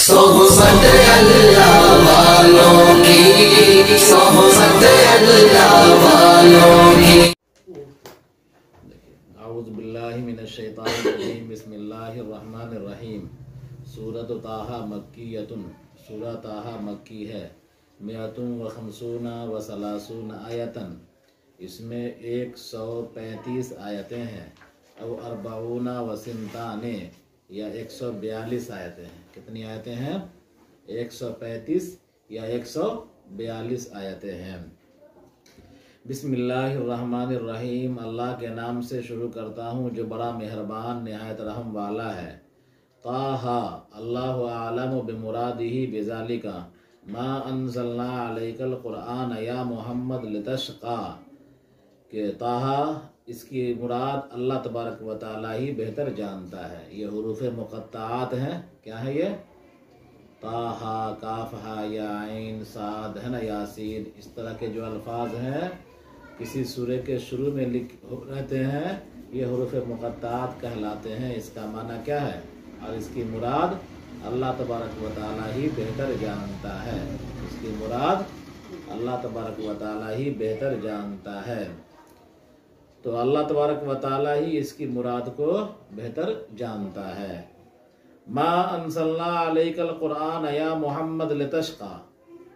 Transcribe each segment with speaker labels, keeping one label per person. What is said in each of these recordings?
Speaker 1: सोहबत अल्लाह वालों की, सोहबत अल्लाह वालों की।
Speaker 2: औज़ु बिल्लाहि मिनश शैतानिर रजीम, बिस्मिल्लाहिर रहमानिर रहीम। सूरत ताहा मक्कियतुन, सूरह ताहा मक्की है। मिअतुन व खमसूना व सलासून आयतन, इसमें 135 आयतें हैं। और अरबाऊना व सिंताने, या 142 आयतें हैं। कितनी आयतें हैं? 135 या 142 आयतें हैं। बिस्मिल्लाहिर्रहमानिर्रहीम, अल्लाह के नाम से शुरू करता हूँ जो बड़ा मेहरबान निहायत रहम वाला है। ताहा, अल्लाहु आलमु बिमुरादिही बिज़ालिका मा अंज़लना अलैकल कुरआन या मोहम्मद लितशक़ा, के ताहा इसकी मुराद अल्लाह तबारक व तआला ही बेहतर जानता है। ये हुरूफ़ मुक़त्ताआत हैं। क्या है ये? ताहा, काफ, हा, या आइन, साद है ना, यासीन, इस तरह के जो अल्फाज हैं किसी सूरे के शुरू में रहते हैं, ये हुरूफ़ मुक़त्ताआत कहलाते हैं। इसका माना क्या है और इसकी मुराद अल्लाह तबारक व तआला ही बेहतर जानता है। इसकी मुराद अल्लाह तबारक व तआला ही बेहतर जानता है। तो अल्लाह तबारक व तआला ही इसकी मुराद को बेहतर जानता है। मा अंज़लना अलैकल कुरआन या मोहम्मद लितशक़ा,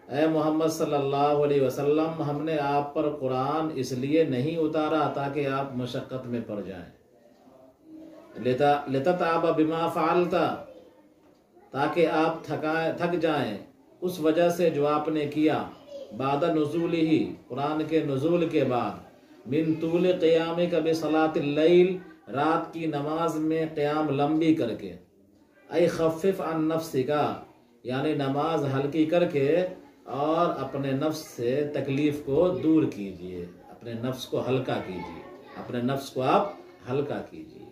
Speaker 2: ऐ मोहम्मद सल्लल्लाहु अलैहि वसल्लम, हमने आप पर कुरान इसलिए नहीं उतारा ताकि आप मशक्क़त में पड़ जाएं। लिततअब बिमा फ़अलता, ताकि आप थक जाएं उस वजह से जो आपने किया। बाद नुज़ूलिही, कुरान के नुज़ूल के बाद। मिन तूल क़ियामिका बिसलातिल लैल, रात की नमाज में क़याम लंबी करके। ऐ खफ़िफ़ अन नफ्सिका, यानी नमाज हल्की करके और अपने नफ्स से तकलीफ़ को दूर कीजिए, अपने नफ्स को हल्का कीजिए, अपने नफ्स को आप हल्का कीजिए।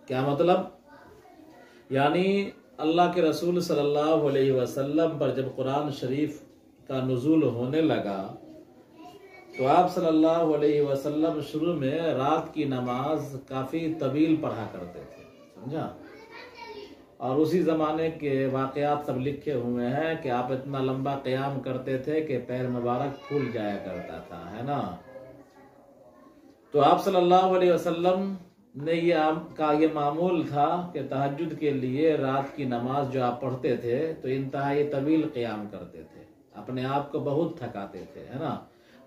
Speaker 2: क्या मतलब? यानी अल्लाह के रसूल सल्लल्लाहु अलैहि वसल्लम पर जब कुरान शरीफ का नुज़ूल होने लगा तो आप सल्लल्लाहु अलैहि वसल्लम शुरू में रात की नमाज काफ़ी तवील पढ़ा करते थे, समझा। और उसी ज़माने के वाक़यात सब लिखे हुए हैं कि आप इतना लंबा क़याम करते थे कि पैर मुबारक फूल जाया करता था, है ना। तो आप सल्लल्लाहु अलैहि वसल्लम ने ये मामूल था कि तहज्जुद के लिए रात की नमाज जो आप पढ़ते थे तो इंतहाई तवील क़याम करते थे, अपने आप को बहुत थकाते थे, है ना।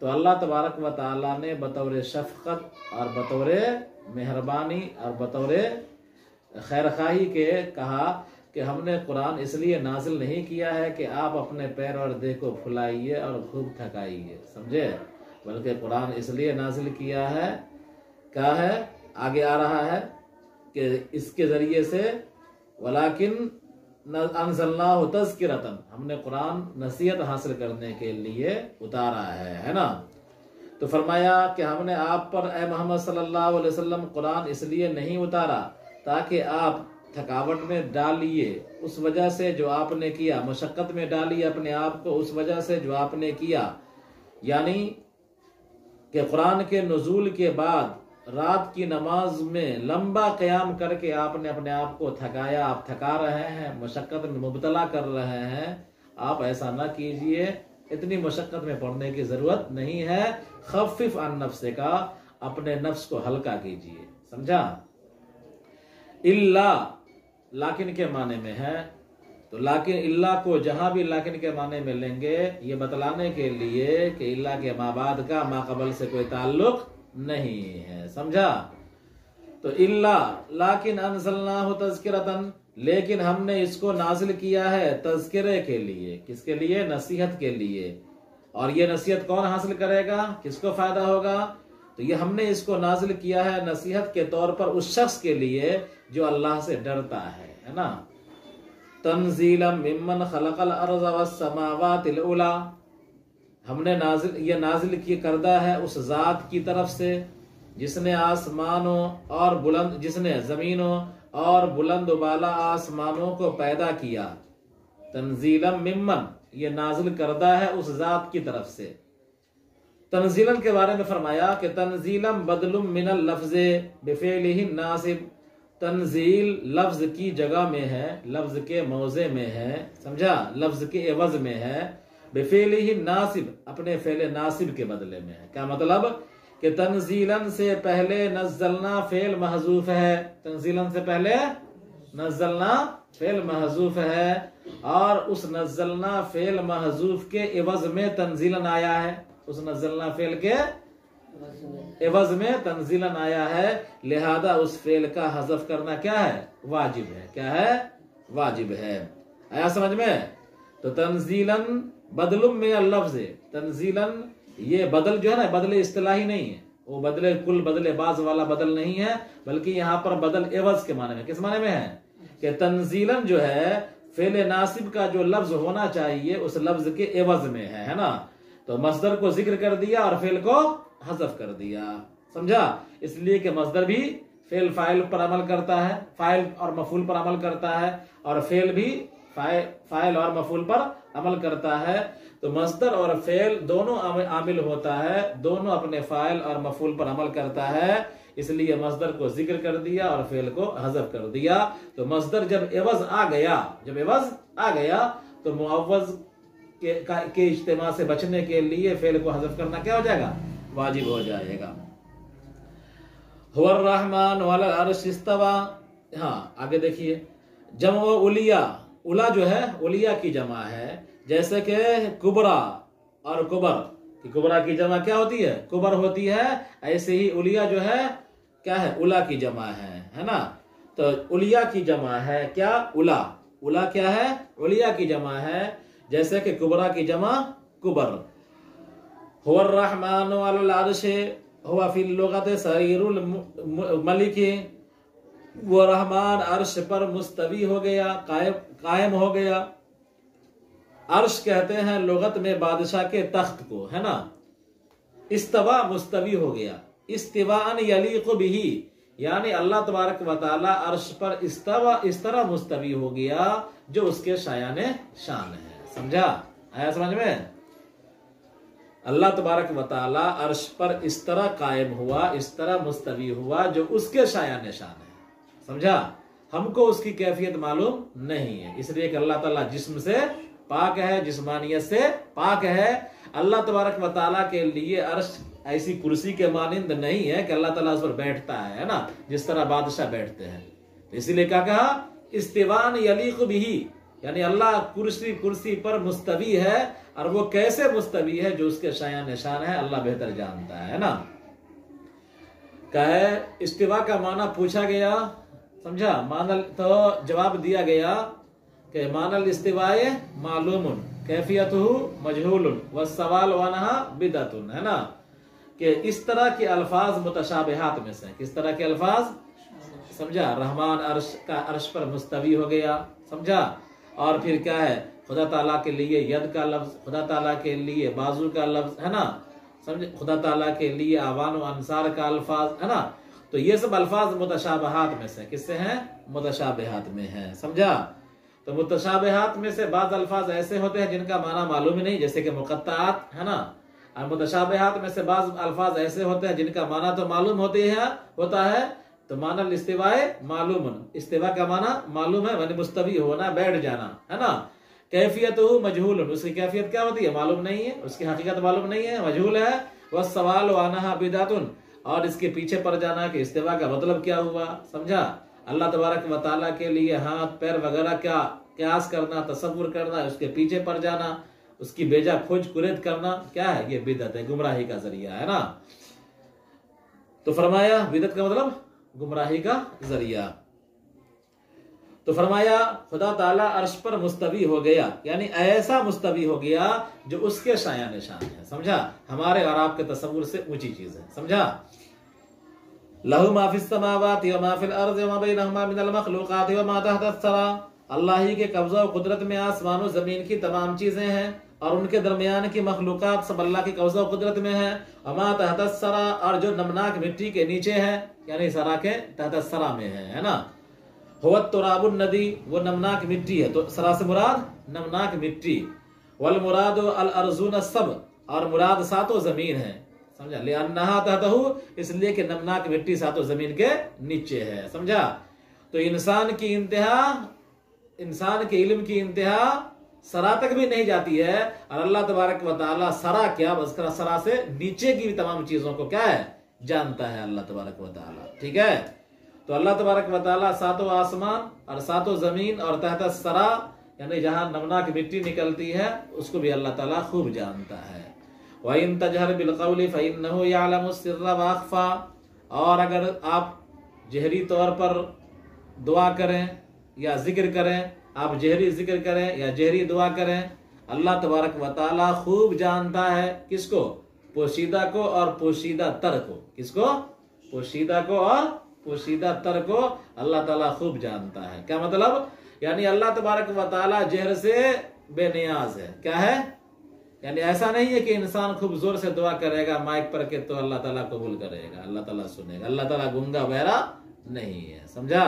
Speaker 2: तो अल्लाह तबारक व तआला ने बतौर शफ़क़त और बतौर मेहरबानी और बतौर खैरखाही के कहा कि हमने कुरान इसलिए नाजिल नहीं किया है कि आप अपने पैर और देह को फुलाइए और खूब थकाइए, समझे, बल्कि कुरान इसलिए नाजिल किया है, क्या है, आगे आ रहा है कि इसके ज़रिए से वलाकिन अंज़लनाहु तज़किरतन, हमने कुरान नसीहत हासिल करने के लिए उतारा है ना। तो फरमाया कि हमने आप पर ए मोहम्मद सल्लल्लाहु अलैहि वसल्लम कुरान इसलिए नहीं उतारा ताकि आप थकावट में डालिए उस वजह से जो आपने किया, मशक्क़त में डालिए अपने आप को उस वजह से जो आपने किया। यानी कि कुरान के नुज़ूल के बाद रात की नमाज में लंबा क़याम करके आपने अपने आप को थकाया, आप थका रहे हैं, मशक्क़त में मुब्तला कर रहे हैं। आप ऐसा ना कीजिए, इतनी मशक्क़त में पड़ने की ज़रूरत नहीं है। खफ़िफ़ अन नफ्सिका, अपने नफ्स को हल्का कीजिए, समझा। इल्ला, लाकिन के माने में है, तो लाकिन इल्ला को जहां भी लाकिन के माने में लेंगे ये बतलाने के लिए कि इल्ला के माबाद का माक़बल से कोई ताल्लुक नहीं है, समझा। तो इल्ला, लाकिन अंज़लनाहु तज़किरतन, लेकिन हमने इसको नाजिल किया है तज़किरे के लिए। किसके लिए? नसीहत के लिए। और ये नसीहत कौन हासिल करेगा, किसको फायदा होगा? तो ये हमने इसको नाजिल किया है नसीहत के तौर पर उस शख्स के लिए जो अल्लाह से डरता है ना। तंज़ीलन मिम्मन खलक़ल अर्ज़ वस्समावातिल उला, हमने नाजिल की करदा है उस ज़ात की तरफ से जिसने आसमानों और बुलंद, जिसने ज़मीनों और बुलंद बाला आसमानों को पैदा किया। तंज़ीलन मिम्मन, ये नाजिल करदा है उस ज़ात की तरफ से। तंज़ीलन के बारे में फरमाया कि तंज़ीलन बदलुम मिनल लफ्ज़े बिफ़ेलिही नासिब, तंजील लफ्ज की जगह में है, लफ्ज के मौजे में है, समझा, लफ्ज के एवज में है, बेफेल ही नासिब अपने फेले नासिब के बदले में है। क्या मतलब कि तंजीलन से पहले नज़लना फेल महजूफ है, तंजीलन से पहले नज़लना फेल महजूफ है, और उस नज़लना फेल महजूफ के एवज में तंजीलन आया है, उस नज़लना फेल के एवज में तंजीलन आया है, लिहाजा उस फेल का हज़फ करना क्या है, वाजिब है। क्या है, वाजिब है। आया समझ में? तो तंजीलन बदलुम में लफ्ज, तंजीलन ये बदल जो है ना, बदले इस्तिलाही नहीं है, वो बदले कुल बदले बाज वाला बदल नहीं है, बल्कि यहाँ पर बदल एवज के माने में। किस माने में है कि तंजीलन जो है फेल नासिब का जो लफ्ज होना चाहिए उस लफ्ज के एवज में है ना। तो मस्दर को जिक्र कर दिया और फेल को हज़फ कर दिया, समझा। इसलिए कि मस्दर भी फेल फाइल पर अमल करता है, फाइल और मफूल पर अमल करता है, और फेल भी फाइल और मफूल पर अमल करता है। तो मस्दर और फेल दोनों आमिल होता है, दोनों अपने फाइल और मफूल पर अमल करता है, इसलिए मस्दर को जिक्र कर दिया और फेल को हज़फ कर दिया। तो मस्दर जब एवज आ गया, जब एवज आ गया तो मुअव्वज के इज्तिमा से बचने के लिए फेल को हज़फ करना क्या हो जाएगा, वाजिब हो जाएगा। हुवर रहमान वाला अर्श इस्तवा। हाँ आगे देखिए, जमा उलिया, उला जो है उलिया की जमा है, जैसे कि कुबरा और कुबर, कि कुबरा की जमा क्या होती है, कुबर होती है, ऐसे ही उलिया जो है क्या है, उला की जमा है ना। तो उलिया की जमा है क्या, उला, उला क्या है, उलिया की जमा है, जैसे कि कुबरा की जमा कुबर। हुवर रहमान अलल अर्श, हुवा फिल लुगत सरीरुल मलिक, वो रहमान अर्श पर मुस्तवी हो गया, कायम हो गया। अर्श कहते हैं लुगत में बादशाह के तख्त को, है ना। इस्तवा मुस्तवी हो गया, इस्तिवाअन यलीक़ु बिही, यानी अल्लाह तबारक व तआला अर्श पर इस्तवा इस तरह मुस्तवी हो गया जो उसके शायाने शान है, समझा। आया समझ में? अल्लाह तबारक व तआला अर्श पर इस तरह कायम हुआ, इस तरह मुस्तवी हुआ जो उसके शायाने शान है, समझा। हमको उसकी कैफियत मालूम नहीं है, इसलिए कि अल्लाह ताला जिस्म से पाक है, जिस्मानियत से पाक है। अल्लाह तबारक व तआला के लिए अर्श ऐसी कुर्सी के मानिंद नहीं है कि अल्लाह ताला उस पर बैठता है ना, जिस तरह बादशाह बैठते हैं। इसीलिए क्या कहा, इस्तिवान यलीक़ु बिही, यानी अल्लाह कुर्सी पर मुस्तवी है, और वो कैसे मुस्तवी है जो उसके शायान निशान है अल्लाह बेहतर जानता है ना। कहे इस्तिवा का माना पूछा गया, समझा, मानल तो जवाब दिया गया कि मानल इस्तिवाए मालूमुन कैफियतुहु मजहूलुन व सवाल वनहा बिदअतुन, है ना। कि इस तरह के अल्फाज मुतशाबिहात में से, किस तरह के अल्फाज, समझा, रहमान अर्श पर मुस्तवी हो गया, समझा। और फिर क्या है, खुदा ताला के लिए यद का लफ्ज, खुदा ताला के लिए बाजू का लफ्ज, है ना, समझे, खुदा ताला के लिए आवान व अंसार का अल्फाज, है ना। तो ये सब अल्फाज मुतशाबिहात में से, किससे हैं, मुतशाबिहात में है, समझा। तो मुतशाबिहात में से बाद अल्फाज ऐसे होते हैं जिनका माना मालूम ही नहीं, जैसे कि मुक़त्ताआत, है ना। और मुतशाबिहात में से बाद अल्फाज ऐसे होते हैं जिनका माना तो मालूम होता है। तो माना इस्तिवाए मालूम, इस्तिवा का माना मालूम है, यानी मुस्तवी होना, बैठ जाना, है ना। कैफियतुहु मजहूल, उसकी कैफियत क्या होती है मालूम नहीं है, उसकी हकीकत मालूम नहीं है, मजहूल है। वह सवाल वानहा बिदातुन, और इसके पीछे पड़ जाना कि इस्तिवा का मतलब क्या हुआ, समझा। अल्लाह तबारक व तआला के लिए हाथ पैर वगैरह क्या क्यास करना, तसव्वुर करना, उसके पीछे पड़ जाना, उसकी बेजा खोज कुरेद करना, क्या है, ये बिदअत है, गुमराही का जरिया है ना। तो फरमाया बिदअत का मतलब गुमराही का जरिया। तो फरमाया खुदा ताला अर्श पर मुस्तवी हो गया, यानी ऐसा मुस्तवी हो गया जो उसके शायान निशान है, समझा। हमारे और आपके तसव्वुर से ऊंची चीज है, समझा। लहु मा फिस समावाति व मा फिल अर्ज़ि व मा बैनहुमा मिनल मखलूक़ाति व मा तहत सरा, अल्लाह ही के कब्जा और कुदरत में आसमान और जमीन की तमाम चीजें हैं, और उनके दरमियान की मखलूक़ात सब अल्लाह की कब्जा और कुदरत में है। व मा तहत सरा, और जो नमनाक मिट्टी के नीचे है, यानी सरा के तहत सरा में है ना। हुवत तुराबुन नदी, वो नमनाक मिट्टी है, तो सरा से मुराद नमनाक मिट्टी। वल मुराद अल अर्जुन सब, और मुराद सातों जमीन है, समझा। लिअन्नहा तहतहु, इसलिए कि नमनाक मिट्टी सातों जमीन के नीचे है, समझा। तो इंसान की इंतहा, इंसान के इल्म की इंतहा सरा तक भी नहीं जाती है, और अल्लाह तबारक व तआला सरा क्या, बस सरा से नीचे की भी तमाम चीजों को क्या है, जानता है अल्लाह तबारक व तआला। ठीक है, तो अल्लाह तबारक व तआला सातों आसमान और सातों जमीन और तहत सरा, यानी जहां नमनाक मिट्टी निकलती है, उसको भी अल्लाह ताला खूब जानता है। व इन तजहर बिल क़ौलि फ़इन्नहु यअलमु सिर्र व अख़फ़ा, और अगर आप जहरी तौर पर दुआ करें या जिक्र करें, आप जहरी जिक्र करें या जहरी दुआ करें, अल्लाह तबारक व तआला खूब जानता है किसको, पोशीदा को और पोशीदा तर को। किसको, पोशीदा को और पोशीदा तर को अल्लाह ताला खूब जानता है। क्या मतलब, यानी अल्लाह तबारक व तआला जहर से बेनियाज है। क्या है, यानी ऐसा नहीं है कि इंसान खूब जोर से दुआ करेगा माइक पर के तो अल्लाह ताला कबूल करेगा, अल्लाह ताला सुनेगा। अल्लाह ताला गूंगा बहरा नहीं है, समझा।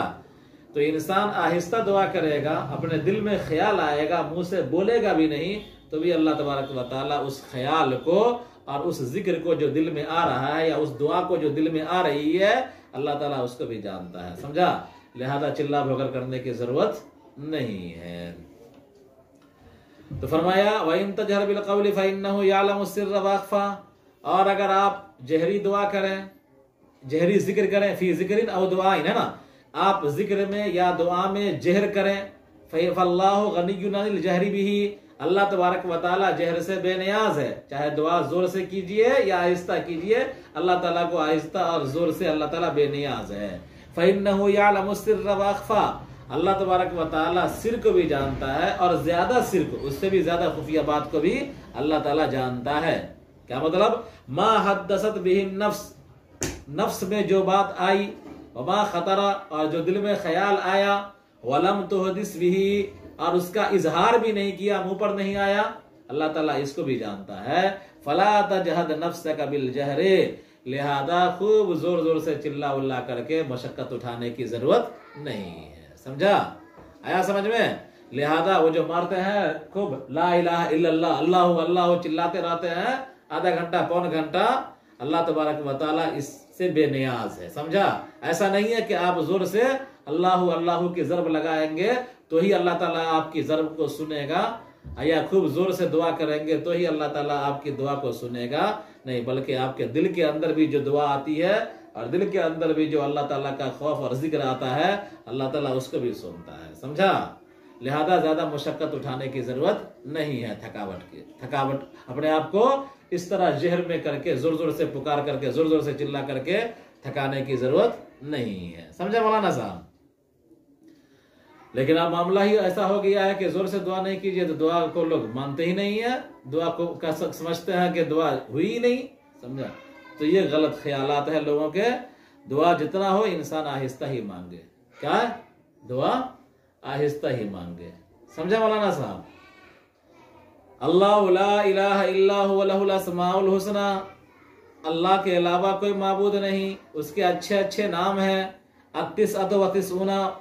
Speaker 2: तो इंसान आहिस्ता दुआ करेगा, अपने दिल में ख्याल आएगा, मुंह से बोलेगा भी नहीं, तो भी अल्लाह तबारक व तआला उस ख्याल को और उस जिक्र को जो दिल में आ रहा है, या उस दुआ को जो दिल में आ रही है, अल्लाह ताला उसको भी जानता है, समझा। लिहाजा चिल्ला भोकर करने की जरूरत नहीं है। तो फरमाया व इन तजहर बिल क़ौलि फ़इन्नहु यअलमु सिर्र व अख़फ़ा, और अगर आप जहरी दुआ करें, जहरी जिक्र करें, फी जिक्रिन औ दुआइन, है ना, आप जिक्र में या दुआ में जहर करें, फ़ल्लाहु गनिय्युन अनिल जहरी बिही, अल्लाह तबारक व तआला जहर से बेनियाज है। चाहे दुआ जोर से कीजिए या आहिस्ता कीजिए, अल्लाह ताला को आहिस्ता और जोर से अल्लाह ताला बेनियाज है। फ़इन्नहु यअलमु सिर्र व अख़फ़ा, अल्लाह तबारक व तआला सिर को भी जानता है, और ज्यादा सिर को, उससे भी ज्यादा खुफिया बात को भी अल्लाह ताला जानता है। क्या मतलब, मा हद्दसत बिही नफ्स, नफ्स में जो बात आई, वमा खतरा, और जो दिल में ख्याल आया, वलम तुहदिस बिही, और उसका इजहार भी नहीं किया, मुंह पर नहीं आया, अल्लाह ताला इसको भी जानता है। फला तजहद नफ्सक बिल जहरे, लिहाजा खूब जोर जोर से चिल्ला उल्ला करके मशक्कत उठाने की जरूरत नहीं है, समझा, आया समझ में। लिहाजा वो जो मारते हैं खूब ला इलाहा इल्लल्लाह अल्लाहु अल्लाहु चिल्लाते रहते हैं आधा घंटा पौन घंटा, अल्लाह तबारक व तआला इससे बेनियाज है, समझा। ऐसा नहीं है कि आप जोर से अल्लाहु अल्लाहु की ज़रब लगाएंगे तो ही अल्लाह ताला आपकी ज़रब को सुनेगा, या खूब जोर से दुआ करेंगे तो ही अल्लाह ताला आपकी दुआ को सुनेगा, नहीं, बल्कि आपके दिल के अंदर भी जो दुआ आती है और दिल के अंदर भी जो अल्लाह ताला का खौफ और जिक्र आता है, अल्लाह ताला उसको भी सुनता है, समझा। लिहाजा ज्यादा मुशक्कत उठाने की जरूरत नहीं है, थकावट अपने आप को इस तरह जहर में करके, जोर जोर से पुकार करके, जोर जोर से चिल्ला करके थकाने की जरूरत नहीं है, समझा मौलाना साहब। लेकिन अब मामला ही ऐसा हो गया है कि जोर से दुआ नहीं कीजिए तो दुआ को लोग मानते ही नहीं है, दुआ को समझते हैं कि दुआ हुई ही नहीं, समझा। तो ये गलत ख्यालात है लोगों के। दुआ जितना हो इंसान आहिस्ता ही मांगे, क्या है, दुआ आहिस्ता ही मांगे, समझा मौलाना साहब। अल्लाह ला इलाहा इल्ला हुवा लहुल अस्माउल हुस्ना, अल्लाह के अलावा कोई माबूद नहीं, उसके अच्छे अच्छे नाम हैं। 38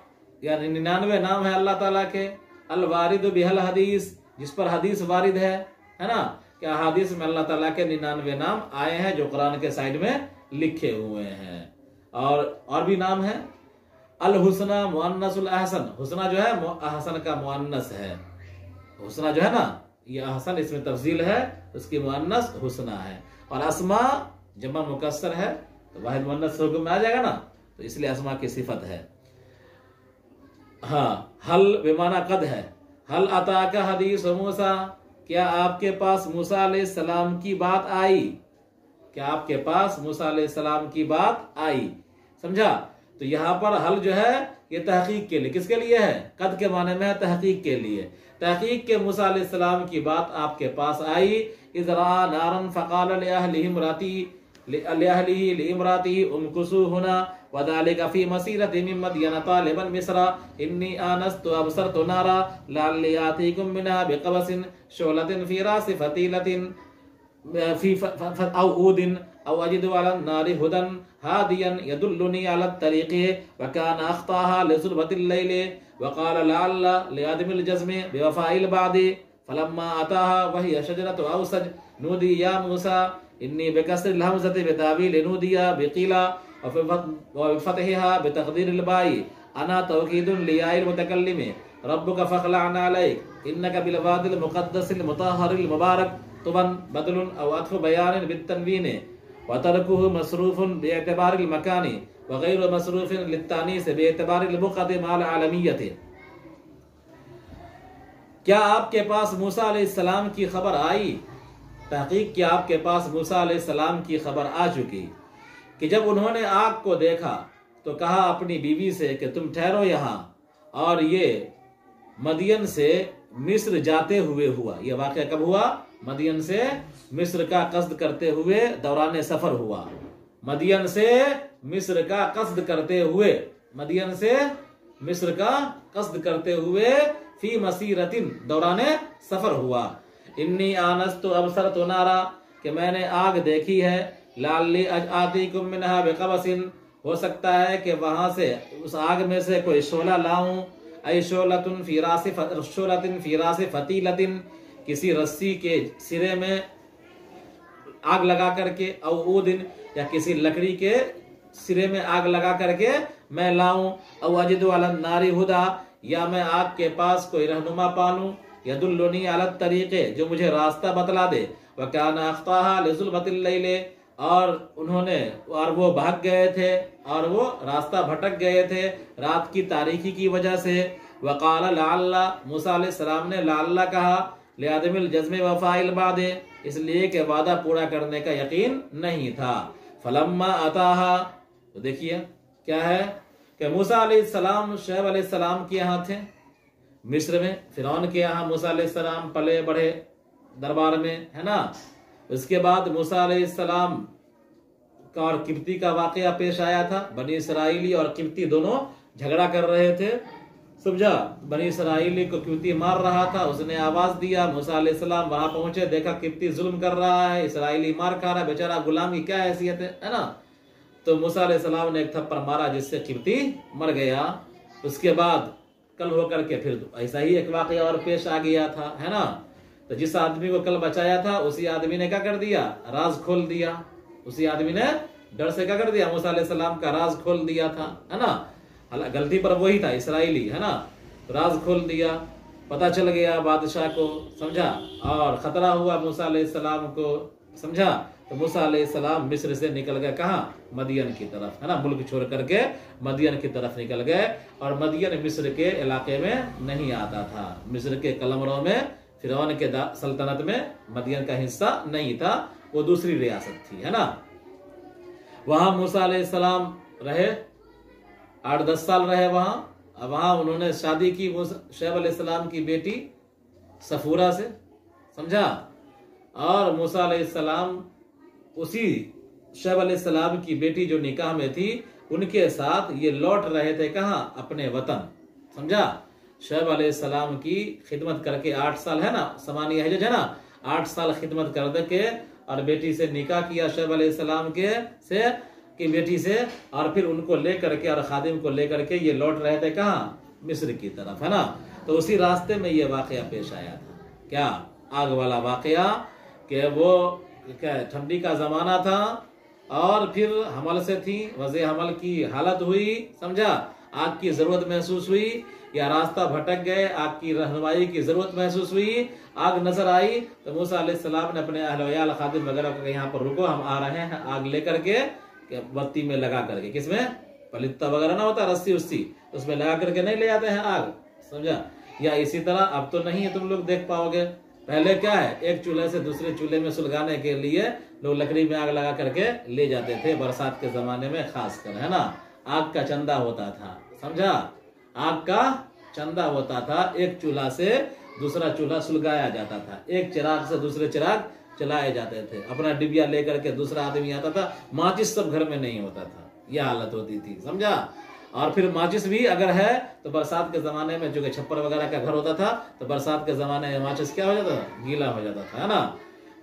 Speaker 2: यानी 99 नाम है अल्लाह ताला के। अल वारिद बिहल हदीस, जिस पर हदीस वारिद है ना, क्या हदीस में अल्लाह ताला के 99 नाम आए हैं जो कुरान के साइड में लिखे हुए हैं। और भी नाम है। अल हुस्ना मुअन्नसुल अहसन, हुस्ना जो है अहसन का मुअन्नस है, हुस्ना जो है ना ये अहसन इसमें तफजील है, उसकी मुअन्नस हुस्ना है। और अस्मा जमा मुकस्सर है तो वाहिद मुअन्नस हुक्म में आ जाएगा ना, तो इसलिए अस्मा की सिफत है। हाँ, हल बेमाना कद है। हल अता का हदीस मूसा, क्या आपके पास मूसा अलैहिस्सलाम की बात आई, क्या आपके पास मूसा अलैहिस्सलाम की बात आई, समझा। तो यहाँ पर हल जो है ये तहकीक के लिए, किसके लिए है, कद के माने में है तहकीक के लिए, तहकीक के मूसा अलैहिस्सलाम की बात आपके पास आई। इज़रा नारन फ़क़ाल लिअहलिही लिइम्रातिही उमकुसू हुना वदालिका फी मसीरति मिन मदयन तालिबन मिस्रा इन्नी आनस्तु अबसरतु नारा लअल्ली आतीकुम मिनहा बिक़बसिन शुअलतिन फी रासि फतीलतिन फी औ ऊदिन औ अजिदु अला नारि हुदन हादियन यदुल्लुनी अला तरीक़ि व कान अख्ताहा लिज़ुलबतिल लैलि व क़ाल लअल्ला लिअदमिल जज़्मि बिवफ़ाइल बादि फलम्मा अताहा वहिय शजरतु औसज नूदी या मूसा इन्नी बिकस्रिल हमज़ति बितावील नूदिया बिक़ीला व बिफ़तहिहा बितक़दीरिल बाई अना तौकीदुन लियाइल मुतकल्लिम रब्बुका फखलअना अलैक इन्नका बिल वादिल मुक़द्दसिल मुतहहरिल मुबारक तुबन बदलुन अव अत्फ बयानिन बित्तनवीन व तरकुहु मसरूफुन बिएतिबारिल मकानी व गैरु मसरूफिन लित्तानीस बिएतिबारिल बुक़अति माल आलमियति। क्या आपके पास मूसा अलैहिस्सलाम की खबर आई? तहकीक कि आपके पास मूसा अलैहिस्सलाम की खबर आ चुकी कि जब उन्होंने आग को देखा तो कहा अपनी बीवी से कि तुम ठहरो यहाँ, और ये मदियन से मिस्र जाते हुए हुआ। यह वाक़या कब हुआ? मदियन से मिस्र का कस्द करते हुए दौरान सफर हुआ। मदियन से मिस्र का कस्द करते हुए, मदियन से मिस्र का कस्द करते हुए फी मसीरतिन दौरान सफर हुआ। इन्नी आनस्तु अबसरतु नारा कि मैंने आग देखी है। लाली आतीकुम मिनहा बिक़बसिन हो सकता है कि वहां से उस आग में से कोई शोला लाऊं। ऐ शोलतुन फीरासे फतीलतिन किसी रस्सी के सिरे में आग लगा करके, औ ऊदिन या किसी लकड़ी के सिरे में आग लगा करके मैं लाऊं। औ अजिदु अलन नारी हुदा या मैं आग के पास कोई रहनुमा पालूं। यदुल्लुनी अलत तरीके जो मुझे रास्ता बतला दे। व काना अख्ताहा लिजुल्मतिल लैले और वो भाग गए थे और वो रास्ता भटक गए थे रात की तारीकी की वजह से। वकाल लाल्ला मूसा अलैहिस्सलाम ने लाल्ला कहा लियादमिल जज़्मे वफ़ाइल वादे इसलिए कि वादा पूरा करने का यकीन नहीं था। फलम्मा अताहा तो देखिए क्या है कि मूसा अलैहिस्सलाम शुएब अलैहिस्सलाम के यहाँ थे मिस्र में, फिरौन के यहाँ मूसा अलैहिस्सलाम पले बढ़े दरबार में, है ना। उसके बाद मूसा अलैहिस्सलाम का और किब्ती का वाकया पेश आया था। बनी इसराइली और किब्ती दोनों झगड़ा कर रहे थे, समझा। बनी इसराइली को किब्ती मार रहा था, उसने आवाज दिया, मूसा अलैहिस्सलाम वहां पहुंचे, देखा किब्ती जुल्म कर रहा है, इसराइली मार खा रहा है, बेचारा गुलाम की क्या हैसियत है ना। तो मूसा अलैहिस्सलाम ने एक थप्पड़ मारा जिससे किब्ती मर गया। उसके बाद कल होकर के फिर ऐसा ही एक वाकया और पेश आ गया था, है ना। तो जिस आदमी को कल बचाया था उसी आदमी ने क्या कर दिया, राज खोल दिया। उसी आदमी ने डर से क्या कर दिया, मूसा अलैहिस्सलाम का राज खोल दिया था, है ना। गलती पर वही था, इसराइली, है ना। तो राज खोल दिया, पता चल गया बादशाह को, समझा, और खतरा हुआ मूसा अलैहिस्सलाम को, समझा। तो मूसा अलैहिस्सलाम मिस्र से निकल गए, कहाँ, मदियन की तरफ, है ना। मुल्क छोड़ करके मदियन की तरफ निकल गए। और मदियन मिस्र के इलाके में नहीं आता था, मिस्र के कलमरों में, फिरौन के सल्तनत में मदियन का हिस्सा नहीं था, वो दूसरी रियासत थी, है ना। वहां मूसा अलैहिस्सलाम रहे, 8-10 साल रहे वहां। वहां उन्होंने शादी की शुएब अलैहिस्सलाम की बेटी सफूरा से, समझा। और मूसा अलैहिस्सलाम उसी शुएब अलैहिस्सलाम की बेटी जो निकाह में थी उनके साथ ये लौट रहे थे, कहाँ, अपने वतन, समझा। शुएब अलैहिस्सलाम की खिदमत करके 8 साल, है ना, समानिया हिजज, है ना, 8 साल खिदमत कर के और बेटी से निकाह किया शुएब अलैहिस्सलाम की बेटी से, और फिर उनको लेकर के और खादिम को लेकर के ये लौट रहे थे, कहाँ, मिस्र की तरफ, है ना। तो उसी रास्ते में ये वाकया पेश आया था, क्या, आग वाला वाकया, कि वो क्या ठंडी का जमाना था और फिर हमल से थी, वज़े हमल की हालत हुई, समझा। आग की जरूरत महसूस हुई या रास्ता भटक गए, आग की रहनुमाई की जरूरत महसूस हुई, आग नजर आई तो मूसा अलैहिस्सलाम ने अपने अहल वयाल खादिम वगैरह को यहाँ पर रुको, हम आ रहे हैं, आग लेकर के बत्ती में लगा करके, किसमें, पलित्ता वगैरह ना होता, रस्सी उस्सी, उसमें लगा करके नहीं ले जाते हैं आग, समझा। या इसी तरह अब तो नहीं है, तुम लोग देख पाओगे, पहले क्या है, एक चूल्हे से दूसरे चूल्हे में सुलगाने के लिए लोग लकड़ी में आग लगा करके ले जाते थे, बरसात के जमाने में खासकर, है ना। आग का चंदा होता था, समझा, आग का चंदा होता था, एक चूल्हा से दूसरा चूल्हा सुलगाया जाता था, एक चिराग से दूसरे चिराग चलाए जाते थे, अपना डिबिया लेकर के दूसरा आदमी आता था, माचिस सब घर में नहीं होता था, यह हालत होती थी, समझा। और फिर माचिस भी अगर है तो बरसात के जमाने में, जो कि छप्पर वगैरह का घर होता था, तो बरसात के जमाने में माचिस क्या हो जाता था, गीला हो जाता था, है ना।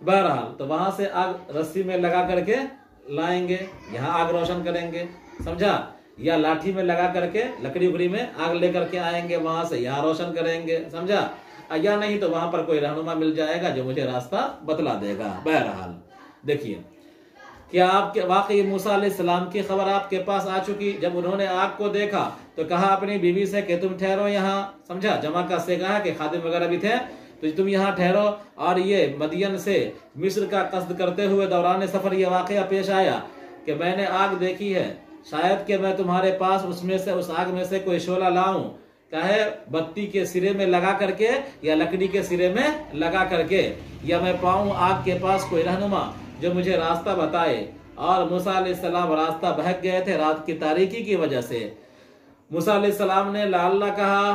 Speaker 2: बहरहाल तो वहां से आग रस्सी में लगा करके लाएंगे, यहाँ आग रोशन करेंगे, समझा, या लाठी में लगा करके लकड़ी उकड़ी में आग लेकर के आएंगे, वहां से यहाँ रोशन करेंगे, समझा। या नहीं तो वहां पर कोई रहनुमा मिल जाएगा जो मुझे रास्ता बतला देगा। बहरहाल देखिए, क्या आपके वाकई मूसा अलैहिस्सलाम की खबर आपके पास आ चुकी? जब उन्होंने आग को देखा तो कहा अपनी बीवी से कि तुम ठहरो यहाँ, समझा, जमा का से कहा कि खादिम वगैरह भी थे, तो तुम यहाँ ठहरो। और ये मदियन से मिस्र का कस्द करते हुए दौरान सफर ये वाकया पेश आया कि मैंने आग देखी है, शायद कि मैं तुम्हारे पास उसमें से, उस आग में से कोई शोला लाऊं, चाहे बत्ती के सिरे में लगा करके या लकड़ी के सिरे में लगा करके, या मैं पाऊं आग के पास कोई रहनुमा जो मुझे रास्ता बताए। और मूसा अलैहिस्सलाम रास्ता बहक गए थे रात की तारीकी की वजह से। मूसा अलैहिस्सलाम ने ला अल्लाह कहा,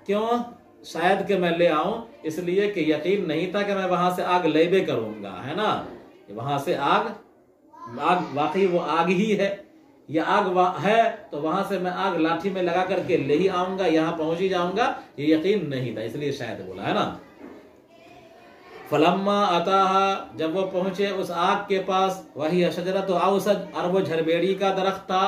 Speaker 2: क्यों? शायद कि मैं ले आऊं, इसलिए कि यकीन नहीं था कि मैं वहां से आग लेबे करूंगा, है ना, वहां से आग वाकई वो आग ही है, या आग है तो वहां से मैं आग लाठी में लगा करके ले ही आऊंगा, यहाँ पहुंच ही जाऊंगा, ये यकीन नहीं था, इसलिए शायद बोला, है ना। फलम्मा अताहा, जब वो पहुंचे उस आग के पास, वही शजरत औसद, और वो झरबेड़ी का दरख्त था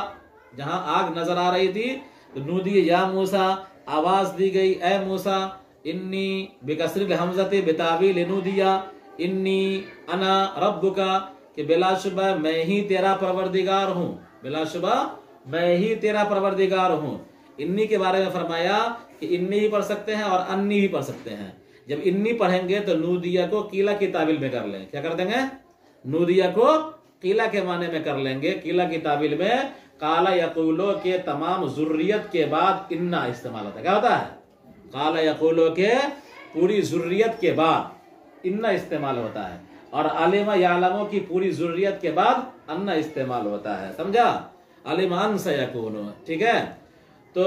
Speaker 2: जहां आग नजर आ रही थी। तो नूदी या मूसा, आवाज दी गई, ए मूसा, इन्नी बिकसरिल हमजते बितावील नूदिया इन्नी अना रब्बुका, कि बिलाशुबा मैं ही तेरा परवरदिगार हूँ, बिलाशुबा मैं ही तेरा परवरदिगार हूँ। इन्नी के बारे में फरमाया कि इन्नी ही पढ़ सकते हैं और अन्नी भी पढ़ सकते हैं। जब इन्नी पढ़ेंगे तो नूदिया को कीला की तावील में कर लें, क्या कर देंगे? नूदिया को कीला के माने में कर लेंगे। कीला की तावील में काला यकूलो के तमाम जुर्रियत के बाद इन्ना इस्तेमाल होता है। क्या होता है? काला यकूलो के पूरी जुर्रियत के बाद इन्ना इस्तेमाल होता है, और अलिमा यालमो की पूरी जुर्रियत के बाद अन्ना इस्तेमाल होता है, समझा? अलिमान सयकूनो, ठीक है। तो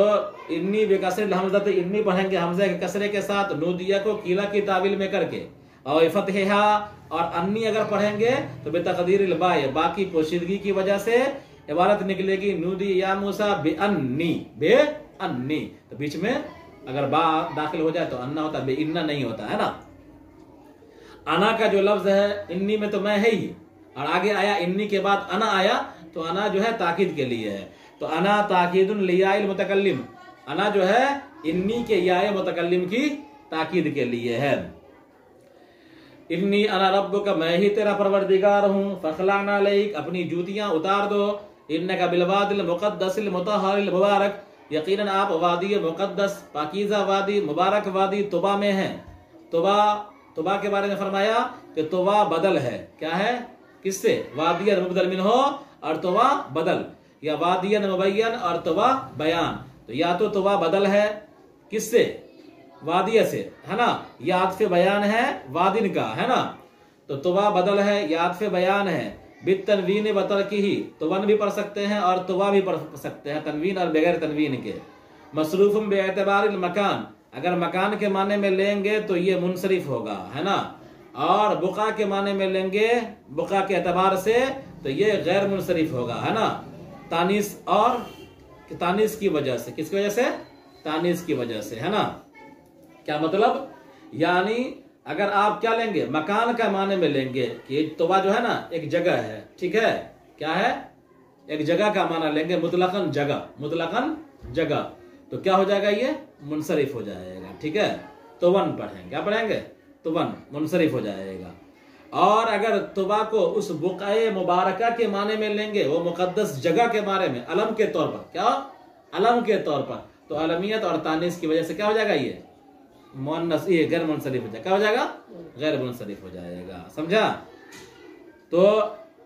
Speaker 2: इन्नी बेकसर हमज़त, इन्नी पढ़ेंगे हमज़े के कसरे के साथ, नूदिया को कीला की तावील में करके, और फतहा, और अन्नी अगर पढ़ेंगे तो बेतकदीर बाय, बाकी पोशीदगी की वजह से इबारत निकलेगी नूदी या मूसा बेअन्नी, बेअन्नी, तो बीच में अगर बा दाखिल हो जाए तो अन्ना होता है, बे इन्ना नहीं होता, है ना। अना का जो लफ्ज है इन्नी में तो मैं है ही, और आगे आया इन्नी के बाद अना आया, तो अना जो है ताकीद के लिए है, तो अना ताकीदुन लियाइल मुतकल्लिम, अना जो है इन्नी के याए मुतकल्लिम की ताकीद के लिए है। इन्नी अना रब्बुका, मैं ही तेरा परवरदिगार हूँ, फखलाना अलैक, अपनी जूतियां उतार दो, इन्नका बिलवादिल मुक़द्दसिल मुतहहरिल मुबारक, यकीनन आप वादी मुक़द्दस पाकीज़ा वादी मुबारक वादी तुबा में हैं। तुबा के बारे में फरमाया कि तुबा बदल है, क्या है? किससे? वादियन मुबदल मिन हो, और तुबा बदल, या वादियन मुबय्यन और तुबा बयान। तो या तो तुबा बदल है किससे? वादिया से, है ना, या आतफ़े बयान है वादिन का, है ना। तो तुबा बदल है या आतफ़े बयान है। बित तनवीन बतर की ही, तुबन भी पढ़ सकते हैं और तुबा भी पढ़ सकते हैं, तनवीन और बगैर तनवीन के। मसरूफ़ुम बेअतबारिल मकान, अगर मकान के माने में लेंगे तो ये मुनसरिफ होगा, है ना, और बुका के माने में लेंगे बुका के एतबार से तो ये गैर मुनसरिफ होगा, है ना। तानीस, और तानीस की वजह से, किसकी वजह से? तानीस की वजह से, है ना। क्या मतलब? यानी अगर आप क्या लेंगे, मकान का माने में लेंगे कि तुबा जो है ना एक जगह है, ठीक है, क्या है? एक जगह का माना लेंगे, मुतलकन जगह, मुतलकन जगह, तो क्या हो जाएगा? ये मुनसरिफ हो जाएगा, ठीक है। तुबन पढ़ेंगे, क्या पढ़ेंगे? तुबन, मुनसरिफ हो जाएगा। और अगर तुबा को उस बुकाए मुबारका के माने में लेंगे, वो मुकद्दस जगह के बारे में, अलम के तौर पर, क्या? अलम के तौर पर, तो अलमियत और तानीस की वजह से क्या हो जाएगा? ये मुअन्नस, ये गैर मुनसरिफ हो जाएगा, क्या हो जाएगा? गैर मुनसरिफ हो जाएगा, समझा। तो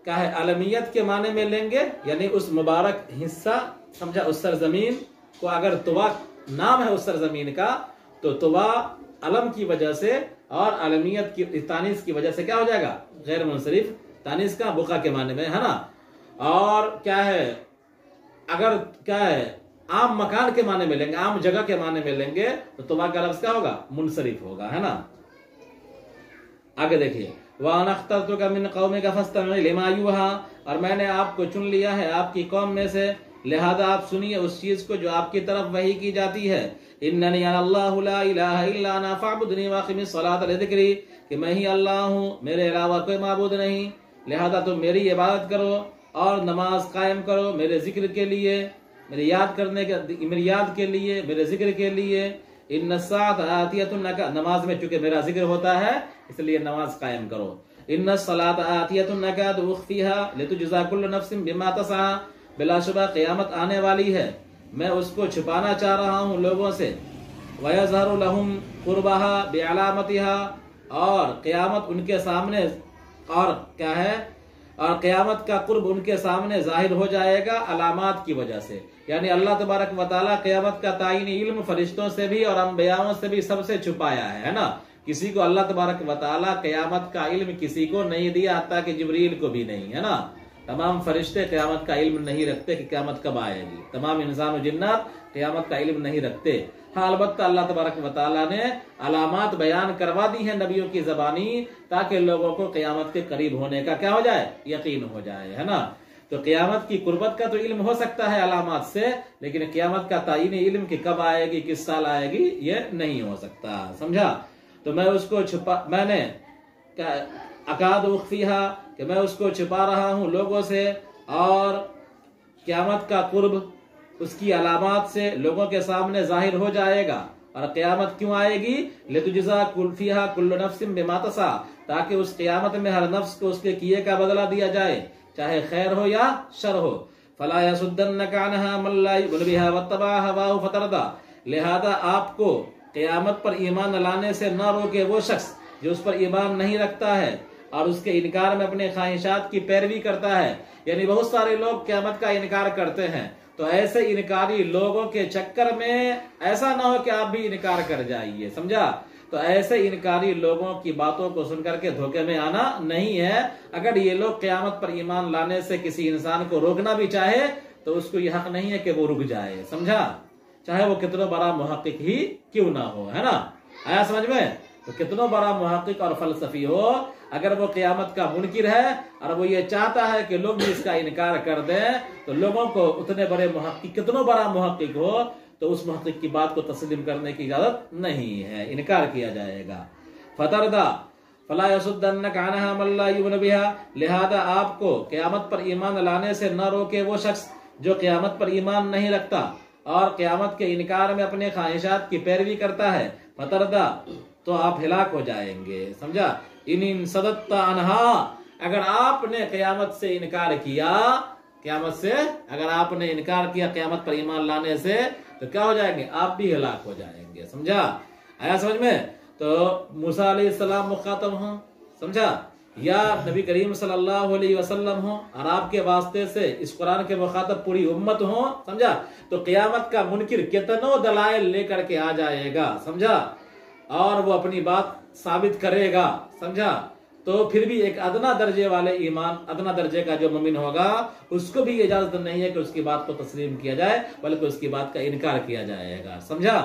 Speaker 2: क्या है? अलमियत के माने में लेंगे यानी उस मुबारक हिस्सा, समझा, उस सरजमीन को, अगर तुबा नाम है उस सरजमीन का, तो तुबा अलम की वजह से और अलमियत की तानीस की वजह से क्या हो जाएगा? गैर मुनसरिफ, तानीस का बुका के माने में, है ना। और क्या है? अगर क्या है आम मकान के माने में लेंगे, आम जगह के माने में लेंगे, तो तुबा का लफ्ज क्या होगा? मुनसरिफ होगा, है ना। आगे देखिए, वान अख्तरतुका मिन कौमिका फस्तमिअ लिमा यूहा, और मैंने आपको चुन लिया है आपकी कौम में से, लिहाजा आप सुनिए उस चीज को जो आपकी तरफ वही की जाती है। इन्ननी अल्लाहु ला इलाहा इल्ला अना फअब्दुनी वअक़िमिस सलाता लिज़िक्री, कि मैं ही अल्लाह हूँ, मेरे अलावा कोई माबूद नहीं, लिहाजा तुम मेरी इबादत करो और नमाज कायम करो मेरे जिक्र के लिए, मेरे याद करने के, मेरी याद के लिए, मेरे जिक्र के लिए। इन्नस्साअत आतियतुन, नमाज में चूंकि मेरा जिक्र होता है इसलिए नमाज कायम करो। इन्ना सलात आतियतुन नकादु उख्फीहा लितुजज़ा कुल्लु नफ्सिन बिमा तसआ, बिलाशुबा क़यामत आने वाली है, मैं उसको छुपाना चाह रहा हूँ लोगों से। वयज़हरु लहुम कुर्बहा बिअलामतिहा, और क़यामत उनके सामने, और क्या है, और क़यामत का कुर्ब उनके सामने जाहिर हो जाएगा अलामात की वजह से। यानी अल्लाह तबारक व तआला क़यामत का तायीनी इल्म फरिश्तों से भी और अंबियाओं से भी सबसे छुपाया है ना। किसी को अल्लाह तबारक व तआला क़यामत का इल्म किसी को नहीं दिया, हत्ता कि जिब्रील को भी नहीं, है ना। तमाम फरिश्ते क़यामत का इल्म नहीं रखते कि क़यामत कब आएगी। तमाम इंसान और जिन्नात क़यामत का इल्म नहीं रखते। हाँ, अलबत्ता अल्लाह तबारक व तआला ने अलामात बयान करवा दी हैं नबियों की ज़बानी, ताकि लोगों को क़यामत के करीब होने का क्या हो जाए, यकीन हो जाए, है ना। तो क़यामत की कुर्बत का तो इल्म हो सकता है अलामात से, लेकिन क़यामत का तायीनी इल्म कि कब आएगी, किस साल आएगी, ये नहीं हो सकता, समझा। तो मैं उसको मैंने अकाद उख्फीहा, कि मैं उसको छुपा रहा हूँ लोगों से, और क़यामत का कुर्ब उसकी अलामात से लोगों के सामने जाहिर हो जाएगा। और क़यामत क्यों आएगी, लितुजज़ा फीहा कुल्लु नफ्सिन बिमा तसआ, ताकि उस क़यामत में हर नफ्स को उसके किए का बदला दिया जाए, चाहे खैर हो या शर हो। फला यसुद्दन्नका अन्हा मन ला युमिनु बिहा वत्तबा हवाहु फतरदा, लिहाजा आपको क़यामत पर ईमान लाने से न रोके वो शख्स जो उस पर ईमान नहीं रखता है और उसके इनकार में अपने ख्वाहिशात की पैरवी करता है। यानी बहुत सारे लोग क़यामत का इनकार करते हैं, तो ऐसे इनकारी लोगों के चक्कर में ऐसा ना हो कि आप भी इनकार कर जाइए, समझा। तो ऐसे इनकारी लोगों की बातों को सुनकर के धोखे में आना नहीं है। अगर ये लोग क़यामत पर ईमान लाने से किसी इंसान को रोकना भी चाहे तो उसको यह हक नहीं है कि वो रुक जाए, समझा, चाहे वो कितना बड़ा मुहक्किक ही क्यों ना हो, है ना। आया समझ में। तो कितना बड़ा मुहक्किक और फलसफी हो, अगर वो क़यामत का मुनकिर है और वो ये चाहता है कि लोग भी इसका इनकार कर दें, तो लोगों को उतने बड़े मुहक्किक, कितना बड़ा मुहक्किक हो, तो उस मुहक्किक की बात को तस्लीम करने की इजाजत नहीं है, इनकार किया जाएगा। फतरदा फला यसुद्दन्नका अन्हा मन ला युमिनु बिहा, लिहाजा आपको क़यामत पर ईमान लाने से न रोके वो शख्स जो क़यामत पर ईमान नहीं रखता और क़यामत के इनकार में अपने ख्वाहिशात की पैरवी करता है। फतरदा, तो आप हिलाक हो जाएंगे, समझा। इन सदत्ता अनहा, अगर आपने क़यामत से इनकार किया, क़यामत से अगर आपने इनकार किया क़यामत पर ईमान लाने से, तो क्या हो जाएंगे, आप भी हिलाक हो जाएंगे, समझा। आया समझ में। तो मूसा अलैहिस्सलाम मुखातब हो, समझा, या नबी करीम सल्लल्लाहु अलैहि वसल्लम हो, और आपके वास्ते से इस कुरान के मुखातब पूरी उम्मत हो, समझा। तो क़यामत का मुनकिर कितनों दलाइल लेकर के आ जाएगा, समझा, और वो अपनी बात साबित करेगा, समझा। तो फिर भी एक अदना दर्जे वाले ईमान, अदना दर्जे का जो मोमिन होगा, उसको भी इजाजत नहीं है कि उसकी बात को तस्लीम किया जाए, बल्कि उसकी बात का इनकार किया जाएगा, समझा।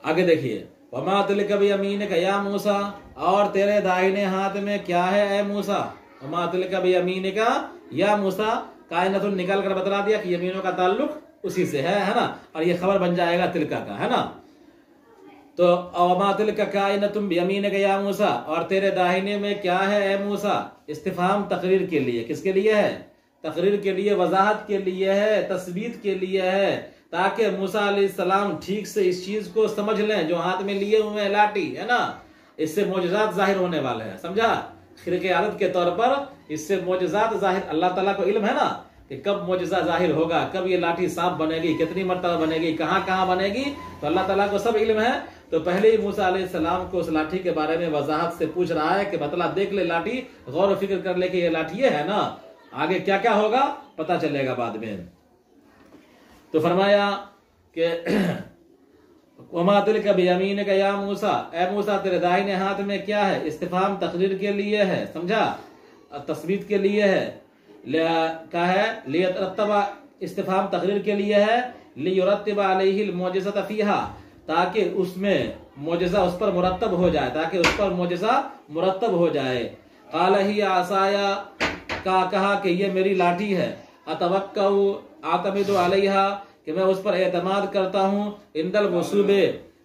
Speaker 2: आगे देखिए, वमा तिलका बियमीनिका या मूसा, और तेरे दाहिने हाथ में क्या है ए मूसा। वमा तिलका बियमीनिका या मूसा, कायनातुन निकाल कर बतला दिया कि यमीनों का ताल्लुक उसी से है ना, और ये खबर बन जाएगा तिलका का, है ना। तो वमा तिलका कायनातुन बियमीनिका या मूसा, और तेरे दाहिने में क्या है ए मूसा। इस्तिफाम तकरीर के लिए, किसके लिए है, तकरीर के लिए, वजाहत के लिए है, तस्बीत के लिए है, ताकि मूसा अलैहिस्सलाम ठीक से इस चीज को समझ लें जो हाथ में लिए हुए हैं लाठी, है ना। इससे मोजज़ात जाहिर होने वाले हैं, समझा। खिरके आदत के तौर पर इससे मोजज़ात जाहिर, अल्लाह ताला को इल्म है ना कि कब मोजज़ा जाहिर होगा, कब ये लाठी सांप बनेगी, कितनी मरतबा बनेगी, कहाँ कहाँ बनेगी, तो अल्लाह ताला को सब इल्म है। तो पहले ही मूसा अलैहिस्सलाम को उस लाठी के बारे में वजाहत से पूछ रहा है कि बतला, देख ले लाठी, गौर व फिक्र कर ले कि ये लाठी है ना, आगे क्या क्या होगा पता चलेगा बाद में। तो फरमाया कि वमा तिलका बियमीनिका या मूसा, ए मूसा तेरे दाहिने हाथ में क्या है। इस्तिफाम तकरीर के लिए है, समझा, तस्बीत के लिए है, क्या है, लियतरत्तबा, इस्तिफाम तकरीर के लिए है, लियुरत्तिबा अलैहिल मुअजिज़ता फीहा, ताकि उसमें मुअजिज़ा उस पर मुरत्तब हो जाए, ताकि उस पर मुअजिज़ा मुरत्तब हो जाए। क़ाल ही आसाया, का कहा कि ये मेरी लाठी है, अतवक्कउ आतमिदु अलैहा, कि मैं उस पर एतमाद करता हूँ, इंदल वसूबे,